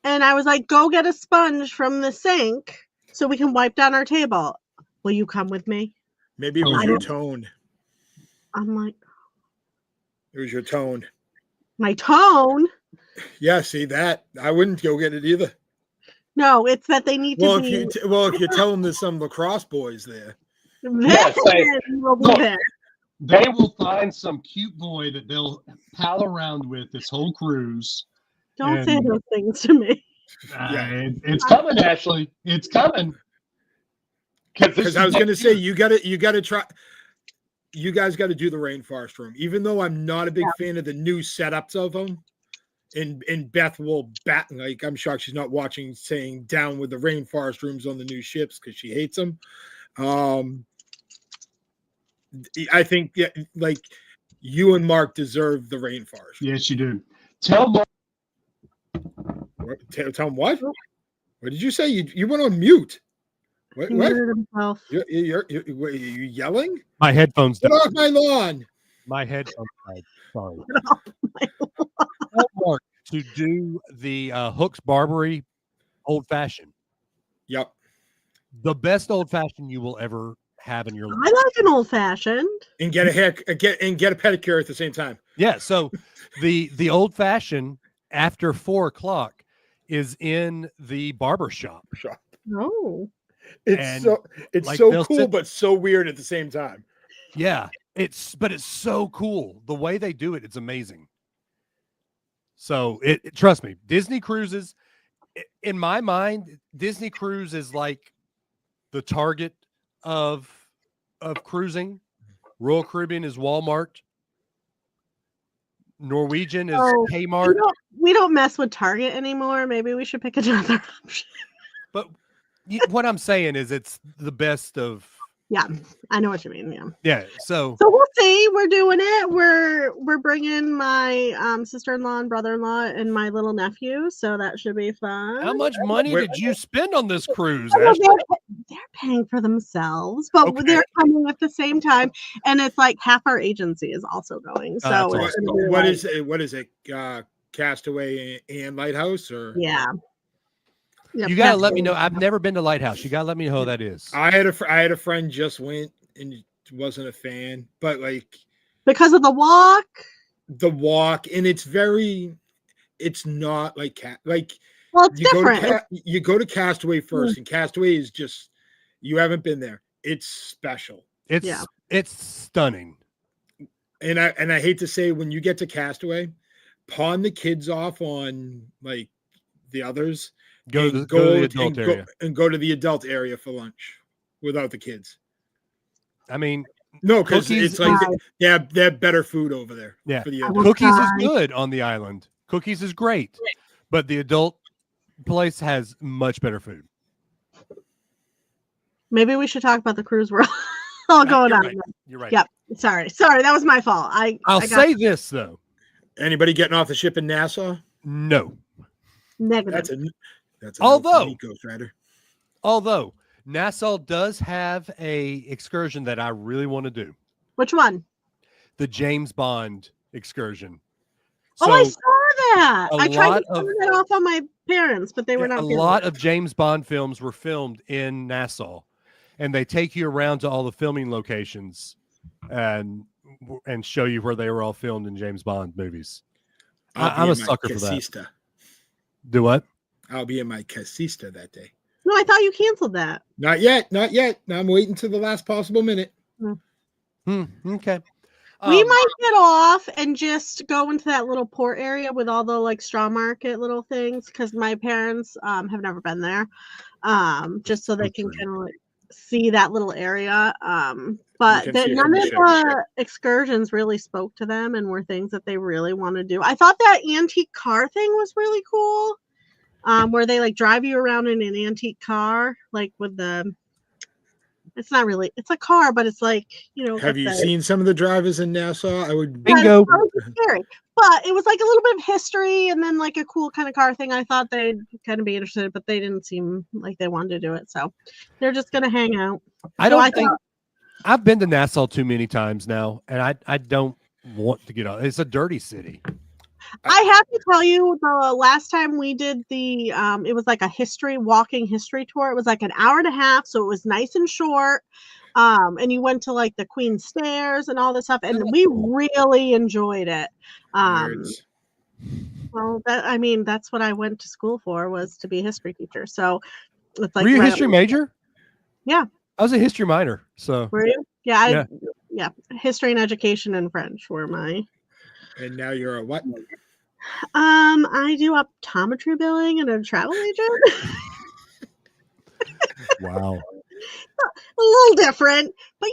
and I was like, go get a sponge from the sink so we can wipe down our table. Will you come with me? Maybe it was your tone. I'm like, it was your tone. My tone? Yeah, see that? I wouldn't go get it either. No, it's that they need to be. If you tell them there's some lacrosse boys there. Yes, we'll be there. They will find some cute boy that they'll pal around with this whole cruise. Don't say those things to me. It's coming, Ashley. It's coming. Because I was going to say, you got to try. You guys got to do the rainforest room, even though I'm not a big fan of the new setups of them. And Beth will like I'm shocked she's not watching, saying down with the rainforest rooms on the new ships because she hates them. I think like you and Mark deserve the rainforest. Yes, you do. Tell Mark. Tell him what? What did you say? You went on mute. What? You're yelling? My headphones Get off my lawn. My headphones died. Sorry. Tell Mark to do the Hooks Barbary old fashioned. Yep. The best old fashioned you will ever have in your life. I like an old fashioned. And get a hair, get a pedicure at the same time. Yeah. So the old fashioned after 4:00 is in the barber shop. Oh. It's like so cool, but so weird at the same time. Yeah, it's so cool. The way they do it, it's amazing. So trust me, Disney cruises, in my mind, Disney cruise is like the Target of cruising. Royal Caribbean is Walmart. Norwegian is Kmart. We don't mess with Target anymore. Maybe we should pick another option. But what I'm saying is it's the best of. Yeah, I know what you mean. Yeah. Yeah. So we'll see. We're doing it. We're bringing my sister-in-law and brother-in-law and my little nephew. So that should be fun. How much money did you spend on this cruise? They're paying for themselves, but they're coming at the same time, and it's like half our agency is also going. So what is it? Castaway and Lighthouse, or yeah. Yep, you gotta let me know. I've never been to Lighthouse. You gotta let me know who that is. I had a friend just went, and wasn't a fan, but like because of the walk. And it's not like Well, it's you different. you go to Castaway first, and Castaway is just, you haven't been there. It's special. It's stunning. And I hate to say, when you get to Castaway, pawn the kids off on like the others, Go to the adult area and go to the adult area for lunch without the kids. I mean, no, because it's like they have better food over there. Yeah, for the Cookies is good on the island. Cookies is great, but the adult place has much better food. Maybe we should talk about the cruise we're all going on. Right. You're right. Yep. Sorry, that was my fault. I'll say this though. Anybody getting off the ship in Nassau? No. Negative. That's although Ghost Rider. Although Nassau does have a excursion that I really want to do. Which one? The James Bond excursion. So I saw that. I tried to turn that off on my parents, but they were not. A lot of James Bond films were filmed in Nassau, and they take you around to all the filming locations and show you where they were all filmed in James Bond movies. I'm a sucker for that. Do what? I'll be in my casista that day. No, I thought you canceled that. Not yet. I'm waiting to the last possible minute. Okay. We might get off and just go into that little port area with all the like straw market little things, because my parents have never been there, just so they can kind of like see that little area. But none of the excursions really spoke to them and were things that they really want to do. I thought that antique car thing was really cool, where they like drive you around in an antique car, like with the. It's not really. It's a car, but it's like, you know. Have you seen some of the drivers in Nassau? I would. Bingo. Scary, but it was like a little bit of history and then like a cool kind of car thing. I thought they'd kind of be interested, but they didn't seem like they wanted to do it. So they're just gonna hang out. I've been to Nassau too many times now, and I don't want to get out. It's a dirty city. I have to tell you, the last time we did the, it was like a walking history tour. It was like an hour and a half, so it was nice and short. And you went to like the Queen's Stairs and all this stuff, and we really enjoyed it. Well, that's what I went to school for, was to be a history teacher. So it's like. Were you a history major? Yeah. I was a history minor. So. Were you? Yeah. History and education and French were my. And now you're a what? I do optometry billing and a travel agent. Wow. A little different, but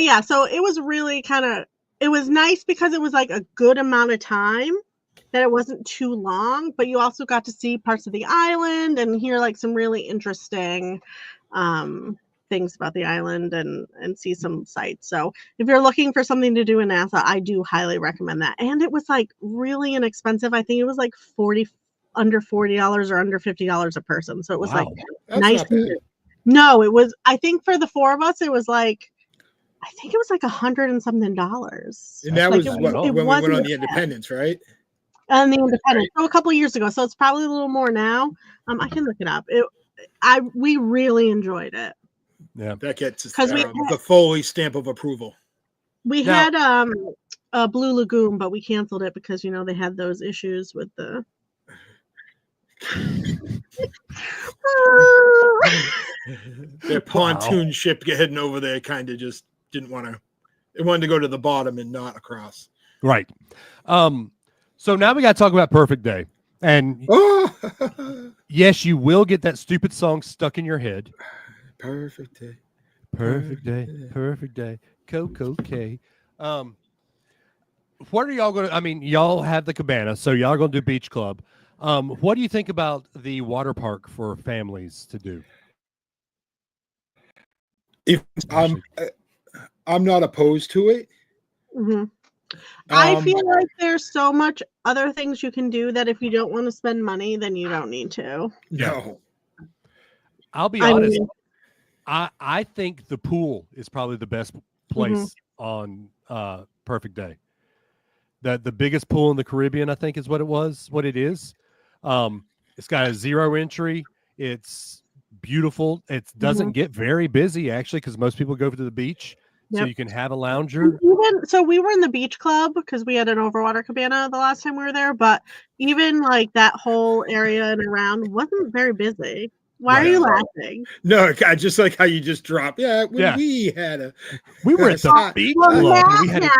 yeah, so it was really it was nice because it was like a good amount of time, that it wasn't too long, but you also got to see parts of the island and hear like some really interesting things about the island and see some sights. So if you're looking for something to do in Nassau, I do highly recommend that. And it was like really inexpensive. I think it was like under $40 or under $50 a person. So it was like nice. No, it was, I think for the four of us, it was like, I think it was like $100 and something. And that was when we went on the Independence, right? And the Independence. So a couple of years ago. So it's probably a little more now. I can look it up. We really enjoyed it. Yeah, that gets the Foley stamp of approval. We had a Blue Lagoon, but we canceled it because they had those issues with the. Their pontoon ship heading over there kind of just didn't want to. They wanted to go to the bottom and not across. Right. So now we got to talk about Perfect Day, and yes, you will get that stupid song stuck in your head. Perfect day. Perfect day. Perfect day. Coco K. What are y'all going to, y'all have the cabana, so y'all going to do beach club. What do you think about the water park for families to do? If I'm not opposed to it. Mm-hmm. I feel like there's so much other things you can do that if you don't want to spend money, then you don't need to. No. I'll be honest. I think the pool is probably the best place on Perfect Day. The biggest pool in the Caribbean, I think, is what it is. It's got a 0 entry. It's beautiful. It doesn't get very busy, actually, because most people go to the beach So Yep. you can have a lounger. So we were in the beach club because we had an overwater cabana the last time we were there, but even like that whole area and around wasn't very busy. Why are Right. you laughing? No, I just like how you just dropped. Yeah, when Yeah. we had a We were at the Well, beach Well, club. Matt And we had had a,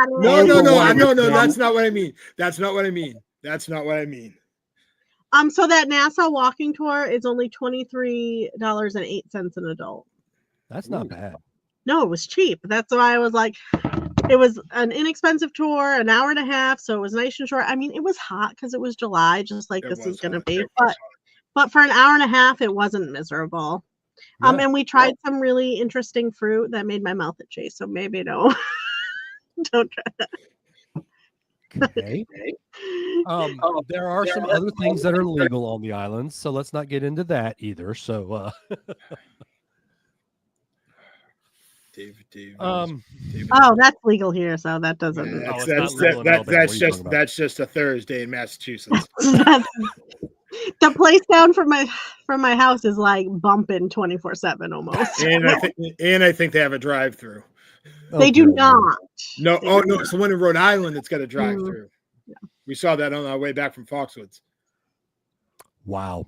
it. That's not what I mean. That's not what I mean. That's not what I mean. So that Nassau walking tour is only $23.08 an adult. that's not bad. No, it was cheap. That's why I was like, it was an inexpensive tour, an hour and a half, so it was nice and short. I mean, it was hot because it was July, just like It this is was going to hot. be. It was But for an hour and a half, it wasn't miserable. Yeah. And we tried some really interesting fruit that made my mouth itchy. So maybe don't try that. Okay. There are some other things that are legal on the islands, so let's not get into that either. So, Dave. Oh, that's legal here, so that doesn't. Yeah, Oh, it's not legal in Alabama. What are you talking about? that's just a Thursday in Massachusetts. The place down from my house is like bumping 24/7 almost. and I think they have a drive-through. They do not. No, no, it's the one in Rhode Island that's got a drive-through. Yeah. We saw that on our way back from Foxwoods. Wow.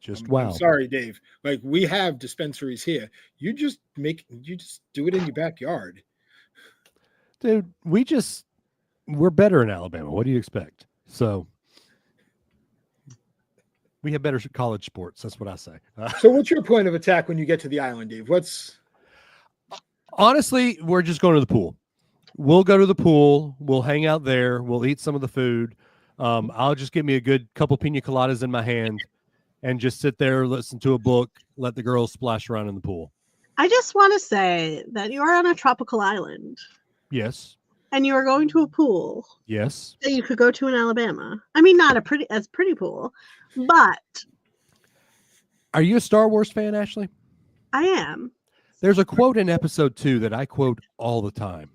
Just I'm wow. sorry, Dave. Like we have dispensaries here. You just do it in your backyard. Dude, we're better in Alabama. What do you expect? So we have better college sports. That's what I say. So what's your point of attack when you get to the island, Dave? Honestly, we're just going to the pool. We'll go to the pool. We'll hang out there. We'll eat some of the food. I'll just get me a good couple pina coladas in my hand and just sit there, listen to a book, let the girls splash around in the pool. I just want to say that you are on a tropical island. Yes. And you are going to a pool Yes. that you could go to in Alabama. I mean, not as pretty pool, but Are you a Star Wars fan, Ashley? I am. There's a quote in episode 2 that I quote all the time.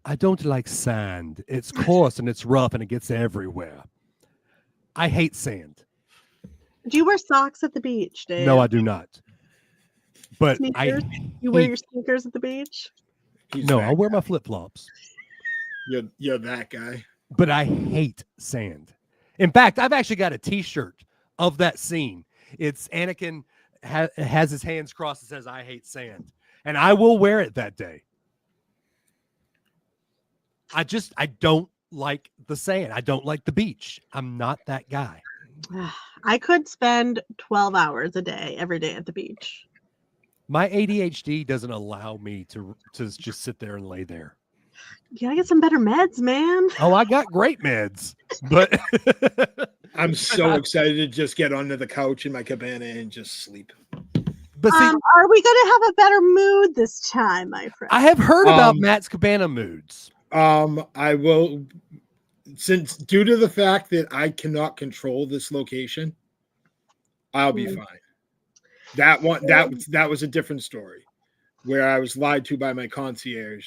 I don't like sand. It's coarse and it's rough and it gets everywhere. I hate sand. Do you wear socks at the beach, Dave? No, I do not. But Sneakers? You wear your sneakers at the beach? I wear my flip-flops. You're that guy. But I hate sand. In fact, I've actually got a t-shirt of that scene. It's Anakin has his hands crossed and says, I hate sand. And I will wear it that day. I don't like the sand. I don't like the beach. I'm not that guy. I could spend 12 hours a day, every day at the beach. My ADHD doesn't allow me to just sit there and lay there. You gotta get some better meds, man. Oh, I got great meds, but I'm so excited to just get onto the couch in my cabana and just sleep. But see, are we gonna have a better mood this time, my friend? I have heard about Matt's cabana moods. I will, since due to the fact that I cannot control this location, I'll be fine. That was a different story where I was lied to by my concierge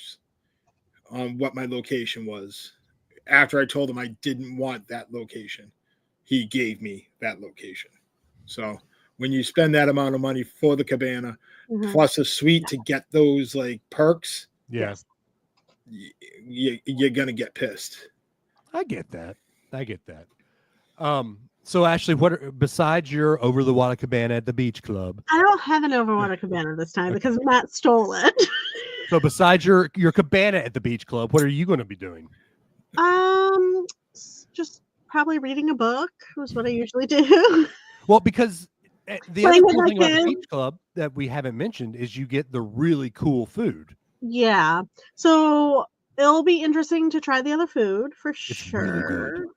on what my location was. After I told him I didn't want that location, he gave me that location. So when you spend that amount of money for the cabana plus a suite to get those like perks, yes, you're gonna get pissed. I get that. So Ashley, besides your over the water cabana at the beach club? I don't have an overwater cabana this time because Matt stole it. So besides your cabana at the beach club, what are you going to be doing? Just probably reading a book was what I usually do. Well, because the other cool thing about the beach club that we haven't mentioned is you get the really cool food. Yeah. So it'll be interesting to try the other food for sure. Really good.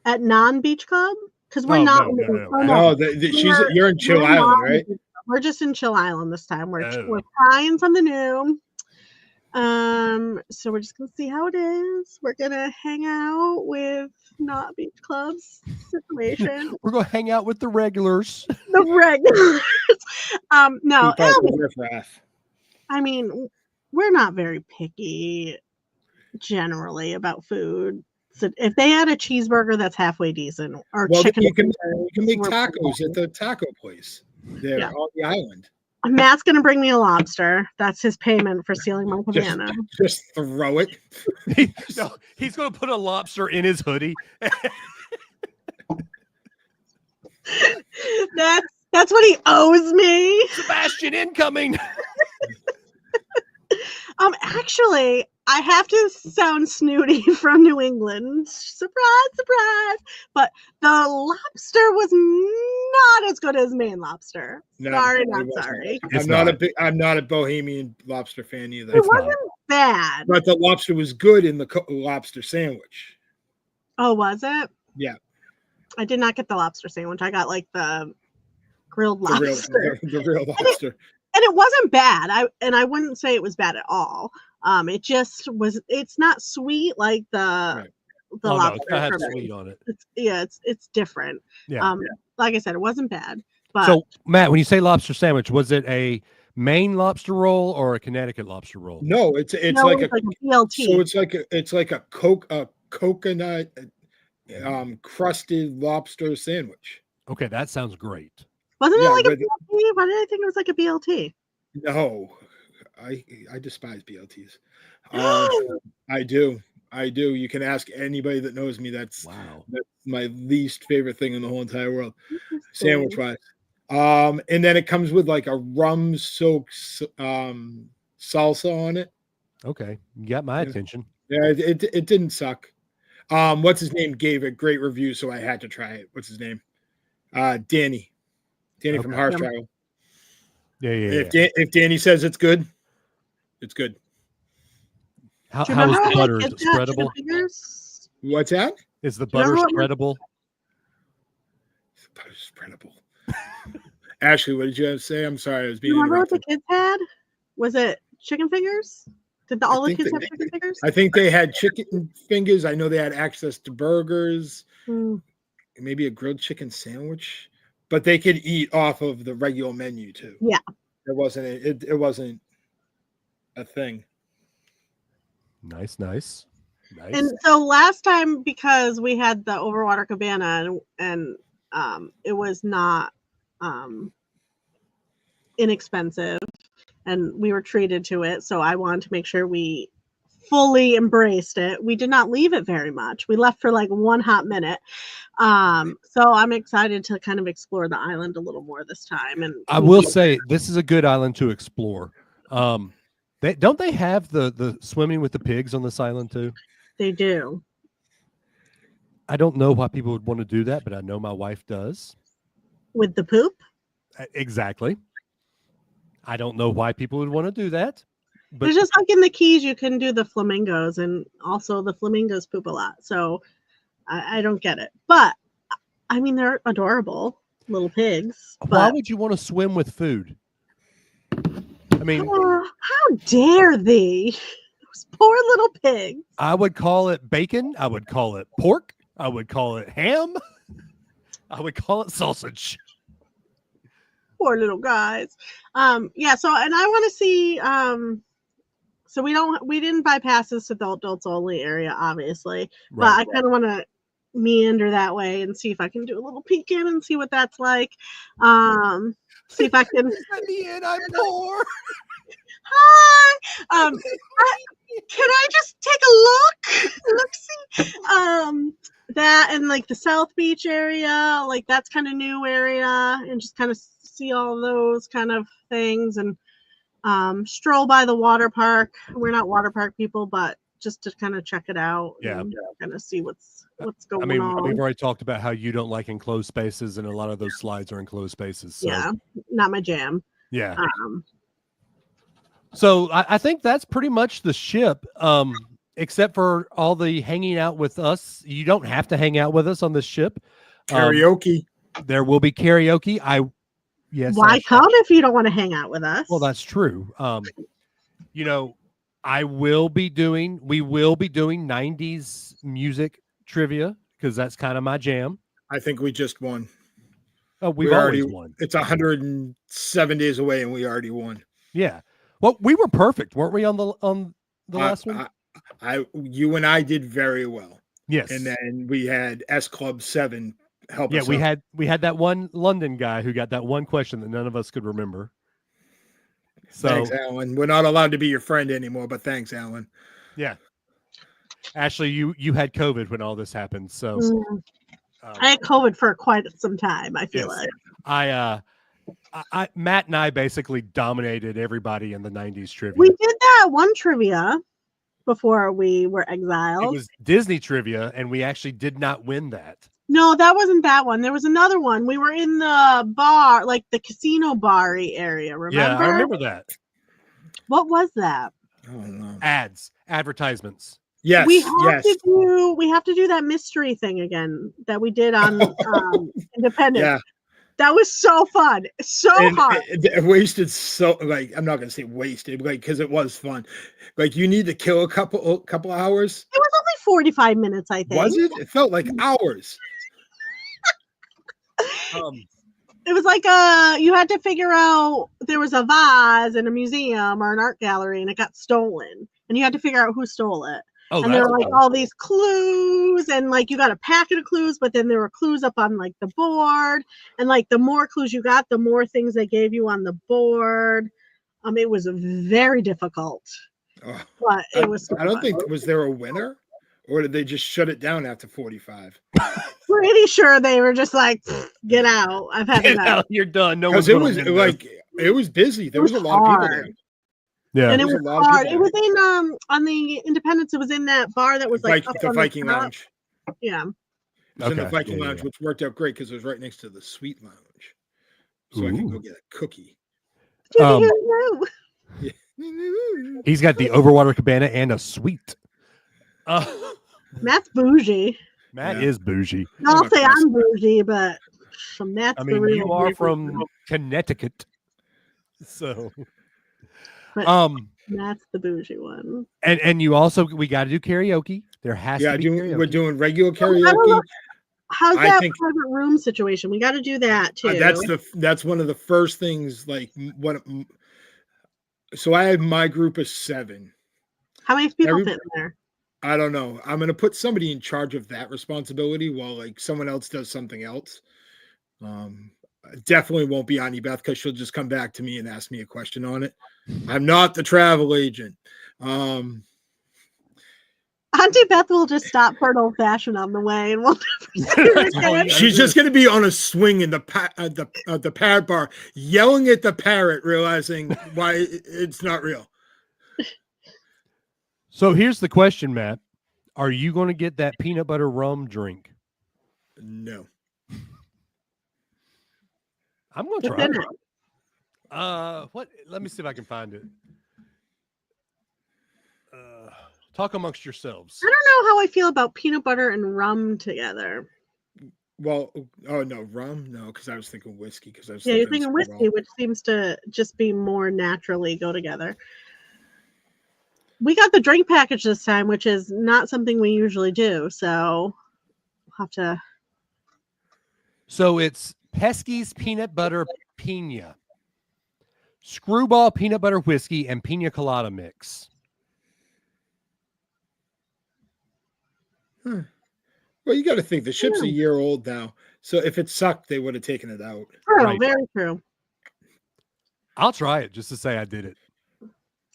At non-beach club? Because we're not. No, you're in Chill Island, right? We're just in Chill Island this time. We're trying something new. So we're just gonna see how it is. We're gonna hang out with not beach clubs situation. We're gonna hang out with the regulars. The regulars. No. I mean, we're not very picky generally about food. So if they had a cheeseburger that's halfway decent, or chicken, you can make tacos at the taco place there on the island. Matt's gonna bring me a lobster. That's his payment for stealing my cabana. Just throw it. No, he's going to put a lobster in his hoodie. That's what he owes me. Sebastian incoming. Actually, I have to sound snooty from New England. Surprise, surprise. But the lobster was not as good as Maine lobster. No, sorry, it not wasn't. sorry. I'm not a Bohemian lobster fan either. It wasn't bad. But the lobster was good in the lobster sandwich. Oh, was it? Yeah. I did not get the lobster sandwich. I got like the grilled lobster. The real lobster. And it wasn't bad. I wouldn't say it was bad at all. It just was. It's not sweet like the lobster. No, it had sweet on it. It's different. Yeah. Like I said, it wasn't bad. But so Matt, when you say lobster sandwich, was it a Maine lobster roll or a Connecticut lobster roll? No, it's like a BLT. So it's like a coconut crusted lobster sandwich. Okay, that sounds great. Wasn't it like a BLT? Why did I think it was like a BLT? No, I despise BLTs. I do. You can ask anybody that knows me. That's my least favorite thing in the whole entire world, sandwich wise. And then it comes with like a rum soaked salsa on it. Okay, you got my attention. Yeah, it didn't suck. What's his name gave a great review, so I had to try it. What's his name? Danny from Horse Travel. Yeah. If Danny says it's good, it's good. How is the butter? Is it spreadable? What's that? Is the butter spreadable? The butter's spreadable. Ashley, what did you have to say? I'm sorry, I was being. Remember what the kids had? Was it chicken fingers? Did all the kids have chicken fingers? I think they had chicken fingers. I know they had access to burgers, maybe a grilled chicken sandwich, but they could eat off of the regular menu too. Yeah, it wasn't a thing. Nice. And so last time, because we had the Overwater Cabana and it was not inexpensive and we were treated to it, so I wanted to make sure we fully embraced it. We did not leave it very much. We left for like one hot minute. So I'm excited to kind of explore the island a little more this time. And I will say this is a good island to explore. Don't they have the swimming with the pigs on this island too? They do. I don't know why people would want to do that, but I know my wife does. With the poop? Exactly. I don't know why people would want to do that. But there's just like in the Keys, you can do the flamingos, and also the flamingos poop a lot. So I don't get it. But I mean, they're adorable little pigs. Why would you want to swim with food? I mean, how dare they? Those poor little pigs. I would call it bacon. I would call it pork. I would call it ham. I would call it sausage. Poor little guys. Yeah. So, and I want to see. So we didn't buy passes to the adults only area, obviously, but I kind of want to meander that way and see if I can do a little peek in and see what that's like. See if I can. Let me in. I'm poor. Hi. Can I just take a look? See. That and like the South Beach area, like that's kind of new area, and just kind of see all those kind of things and stroll by the water park. We're not water park people, but just to kind of check it out. Yeah. And kind of see what's going on. We've already talked about how you don't like enclosed spaces, and a lot of those slides are enclosed spaces. So. Yeah, not my jam. Yeah. So I think that's pretty much the ship. Except for all the hanging out with us. You don't have to hang out with us on this ship. Karaoke. There will be karaoke. Yes. Why come if you don't want to hang out with us? Well, that's true. We will be doing 90s music trivia because that's kind of my jam. I think we just won. Oh, we've already won. It's 107 days away and we already won. Yeah. Well, we were perfect, weren't we, on the last one? You and I did very well. Yes. And then we had S Club 7 help us. Yeah, we had that one London guy who got that one question that none of us could remember. So Thanks, Alan. We're not allowed to be your friend anymore, but thanks, Alan. yeah. Ashley, you had COVID when all this happened. So I had COVID for quite some time, I feel yes. like. Matt and I basically dominated everybody in the 90s trivia. We did that one trivia before we were It exiled. was Disney trivia, and we actually did not win that. No, that wasn't that one. There was another one. We were in the bar, like the casino bar-y area. Remember? Yeah, I remember that. What was that? I don't know. Advertisements. Yes, we have yes. to do that mystery thing again that we did on Independence. Yeah. That was so fun. So hard. It wasted so like I'm not gonna say wasted, like because it was fun. Like you need to kill a couple hours. It was only 45 minutes, I think. Was it? It felt like hours. It was like you had to figure out there was a vase in a museum or an art gallery and it got stolen. And you had to figure out who stole it. Oh, and there were like all these clues and like you got a packet of clues, but then there were clues up on like the board. And like the more clues you got, the more things they gave you on the board. It was very difficult. But it was I don't think was there a winner or did they just shut it down after 45? Pretty sure they were just like, get out. I've had enough. You're done. No, because it was like it was busy. There was a lot of people there. Yeah, and it was hard. It was in on the Independence. It was in that bar that was like the Viking Lounge. Yeah, it was in the Viking Lounge, which worked out great because it was right next to the Sweet Lounge, so I could go get a cookie. He's got the Overwater Cabana and a suite. Matt's bougie. Matt is bougie. I'll say I'm bougie, but Matt's the real. You are from Connecticut, so. But that's the bougie one. And you also we got to do karaoke. There has to be karaoke. We're doing regular karaoke. How's that private room situation? We got to do that too. That's one of the first things. Like what? So I have my group of 7. How many people fit in there? I don't know. I'm gonna put somebody in charge of that responsibility while like someone else does something else. Definitely won't be Auntie Beth because she'll just come back to me and ask me a question on it. I'm not the travel agent. Auntie Beth will just stop for an old fashioned on the way, and we'll never She's just going to be on a swing in the parrot bar, yelling at the parrot, realizing why it's not real. So here's the question, Matt: are you going to get that peanut butter rum drink? No. I'm going to try it. What? Let me see if I can find it. Talk amongst yourselves. I don't know how I feel about peanut butter and rum together. Well, no, rum, no, because I was thinking whiskey. You're thinking whiskey, which seems to just be more naturally go together. We got the drink package this time, which is not something we usually do, so we'll have to. So it's Pesky's peanut butter pina, Screwball peanut butter whiskey, and pina colada mix. Well, you got to think the ship's a year old now, so if it sucked, they would have taken it out. True, right. Very true. I'll try it just to say I did it.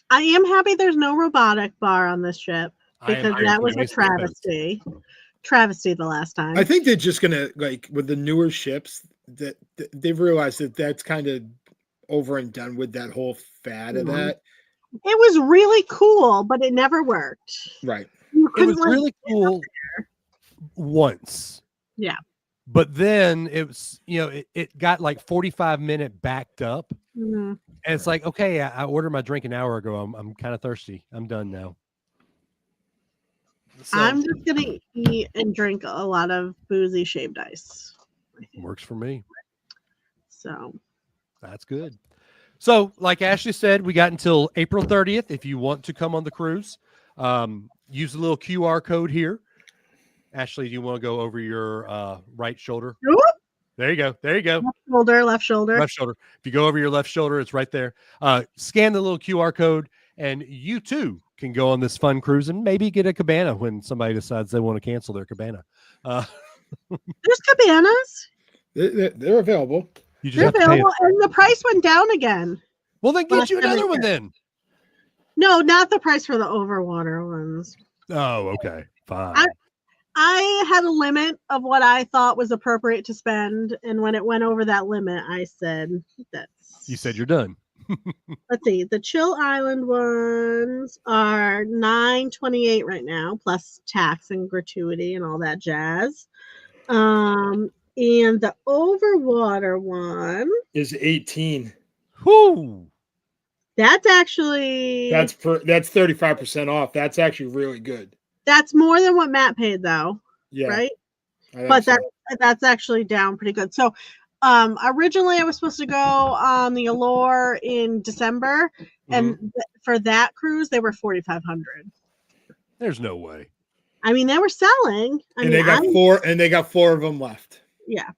I am happy there's no robotic bar on this ship because that was a travesty. Travesty the last time. I think they're just gonna like with the newer ships that they've realized that that's kind of over and done with that whole fad of that. It was really cool, but it never worked. Right. It was really cool once. Yeah. But then it was, it got like 45-minute backed up. Mm-hmm. And it's like, okay, I ordered my drink an hour ago. I'm kind of thirsty. I'm done now. So, I'm just going to eat and drink a lot of boozy shaved ice. Works for me. So. That's good. So, like Ashley said, we got until April 30th if you want to come on the cruise. Use the little QR code here. Ashley, do you want to go over your right shoulder? Whoop. There you go. There you go. Left shoulder. Left shoulder. If you go over your left shoulder, it's right there. Scan the little QR code, and you too can go on this fun cruise and maybe get a cabana when somebody decides they want to cancel their cabana. There's cabanas. They're available. They're available, and the price went down again. Well, then get you another one then. No, not the price for the overwater ones. Oh, okay. Fine. I had a limit of what I thought was appropriate to spend, and when it went over that limit, I said that's. You said you're done. Let's see. The Chill Island ones are $9.28 right now, plus tax and gratuity and all that jazz. And the overwater one is 18. Whoo! That's actually That's 35% off. That's actually really good. That's more than what Matt paid, though. Yeah, right. But that's actually down pretty good. So, originally I was supposed to go on the Allure in December, and for that cruise they were $4,500. There's no way. I mean, they were selling. They got four of them left. Yeah.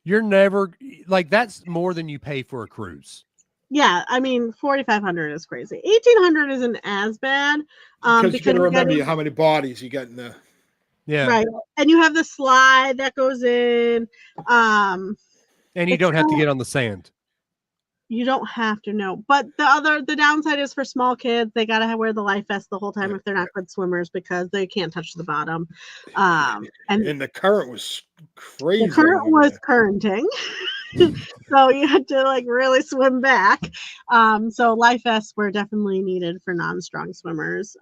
You're never like that's more than you pay for a cruise. Yeah, I mean, $4,500 is crazy. $1,800 isn't as bad. Because you got to remember how many bodies you got in the. Yeah. Right. And you have the slide that goes in. And you don't have to get on the sand. You don't have to, no. But the downside is for small kids, they gotta wear the life vest the whole time if they're not good swimmers because they can't touch the bottom. And the current was crazy. The current was currenting. So you had to like really swim back. So life vests were definitely needed for non-strong swimmers.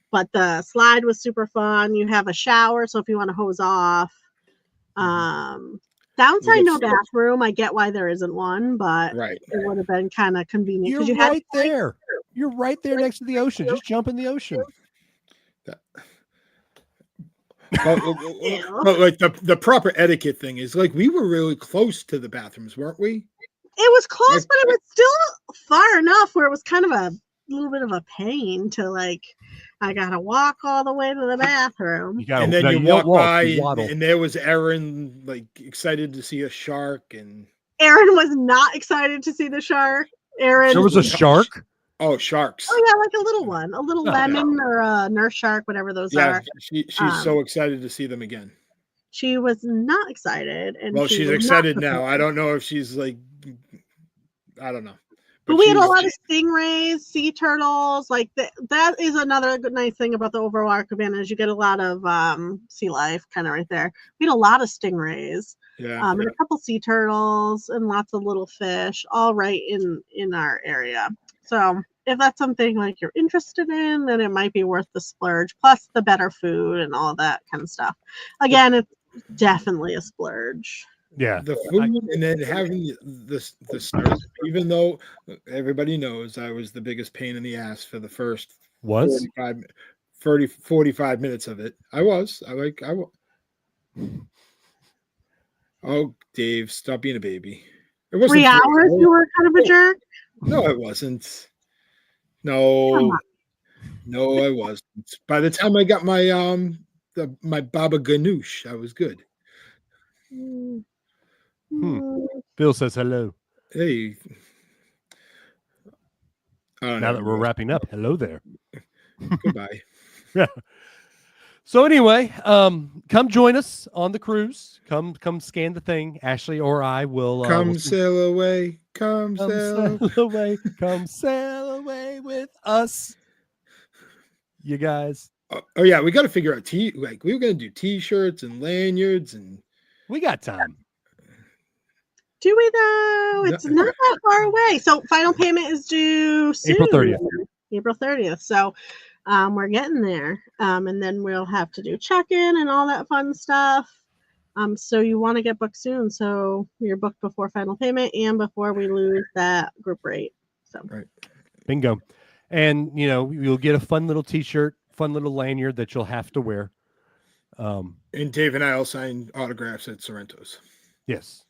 But the slide was super fun. You have a shower, so if you want to hose off. Downside, no bathroom. I get why there isn't one, but it would have been kind of convenient. You're right there. You're right there next to the ocean. Just jump in the ocean. But like the proper etiquette thing is like we were really close to the bathrooms, weren't we? It was close, but it was still far enough where it was kind of a little bit of a pain to like. I gotta walk all the way to the bathroom, and then you walk by, and there was Erin, like excited to see a shark, and Erin was not excited to see the shark. Erin, there was a shark. Oh, sharks! Oh yeah, like a little one, a little lemon or a nurse shark, whatever those are. She's so excited to see them again. She was not excited, and well, she's excited now. I don't know if she's like, I don't know. But we had a lot of stingrays, sea turtles. Like that is another good nice thing about the overwater cabana is you get a lot of sea life kind of right there. We had a lot of stingrays, and a couple sea turtles and lots of little fish, all right in our area. So if that's something like you're interested in, then it might be worth the splurge. Plus the better food and all that kind of stuff. Again, it's definitely a splurge. Yeah, the food and then having the service, even though everybody knows I was the biggest pain in the ass for the first 45 minutes of it. I was. Oh, Dave, stop being a baby. It wasn't 3 hours. You were kind of a jerk. No, it wasn't. No, I wasn't. By the time I got my my baba ganoush, I was good. Phil says hello. Hey. Now that we're wrapping up, hello there. Goodbye. Yeah. So anyway, come join us on the cruise. Come scan the thing. Ashley or I will sail away. Come sail away. Come sail away with us. You guys. Oh yeah, we got to figure out like we were gonna do t-shirts and lanyards and we got time. Do we though? It's not that far away. So final payment is due soon. April 30th. So we're getting there. And then we'll have to do check-in and all that fun stuff. So you want to get booked soon. So you're booked before final payment and before we lose that group rate. So bingo. And you'll get a fun little t-shirt, fun little lanyard that you'll have to wear. And Dave and I will sign autographs at Sorrento's. Yes.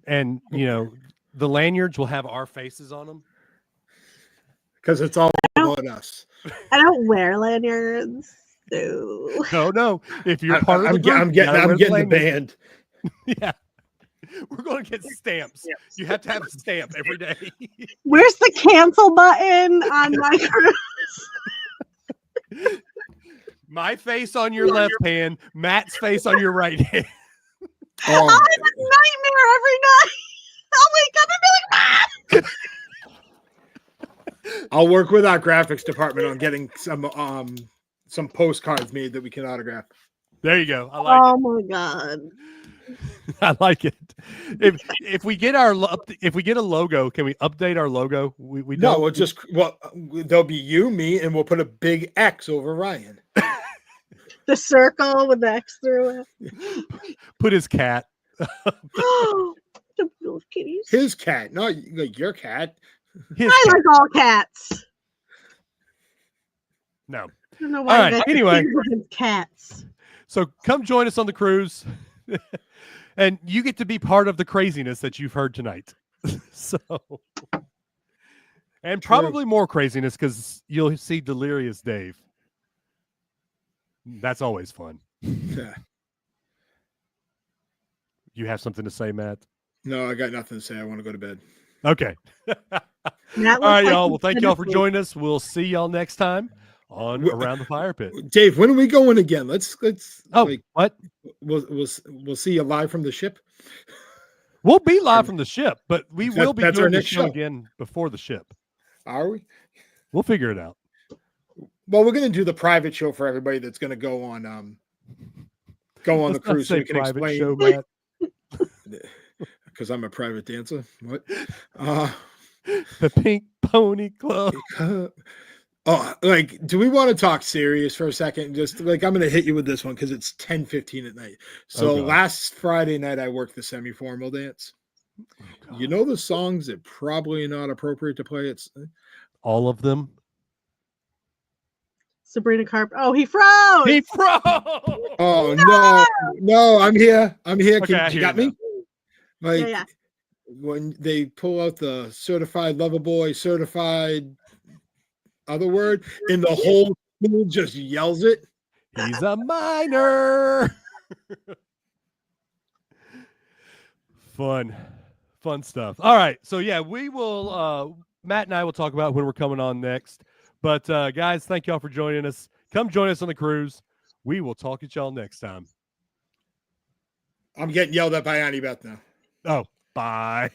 And, the lanyards will have our faces on them. Because it's all about us. I don't wear lanyards. So. No. If you're part of the group, I'm getting the band. Yeah. We're going to get stamps. You have to have a stamp every day. Where's the cancel button on my cruise? My face on your left hand, Matt's face on your right hand. I have a nightmare every night. I'll wake up and be like, I'll work with our graphics department on getting some postcards made that we can autograph. There you go. I like Oh my god. I like it. If we get a logo, can we update our logo? We No, don't. there'll be you, me, and we'll put a big X over Ryan. The circle with the X through it. Put his cat. The little kitties. His cat, not like your cat. I like all cats. No. I don't know why. All right. you guys Anyway, think cats. So come join us on the cruise, and you get to be part of the craziness that you've heard tonight. And probably more craziness because you'll see Delirious Dave. That's always fun. Yeah. You have something to say, Matt? No, I got nothing to say. I want to go to bed. Okay. All right, y'all. Well, thank y'all for joining us. We'll see y'all next time on Around the Fire Pit. Dave, when are we going again? Let's. What? We'll see you live from the ship. We'll be live from the ship, but we will be that's our doing the next show show. again before the ship. Are we? We'll figure it out. Well, we're going to do the private show for everybody that's going to go on the cruise, so we can explain. Show, Matt. Because I'm a private dancer. What? The Pink Pony Club. Do we want to talk serious for a second? Just I'm going to hit you with this one because it's 10:15 at night. So last Friday night, I worked the semi-formal dance. You know the songs that probably not appropriate to play? It's all of them. Sabrina Carp. Oh, he froze. He froze. Oh no! I'm here. Okay, you got me? Yeah. When they pull out the certified lover boy, certified other word, and the whole school just yells it. He's a minor. Fun stuff. All right. So yeah, we will Matt and I will talk about when we're coming on next. But guys, thank y'all for joining us. Come join us on the cruise. We will talk at y'all next time. I'm getting yelled at by Annie Beth now. Oh, bye.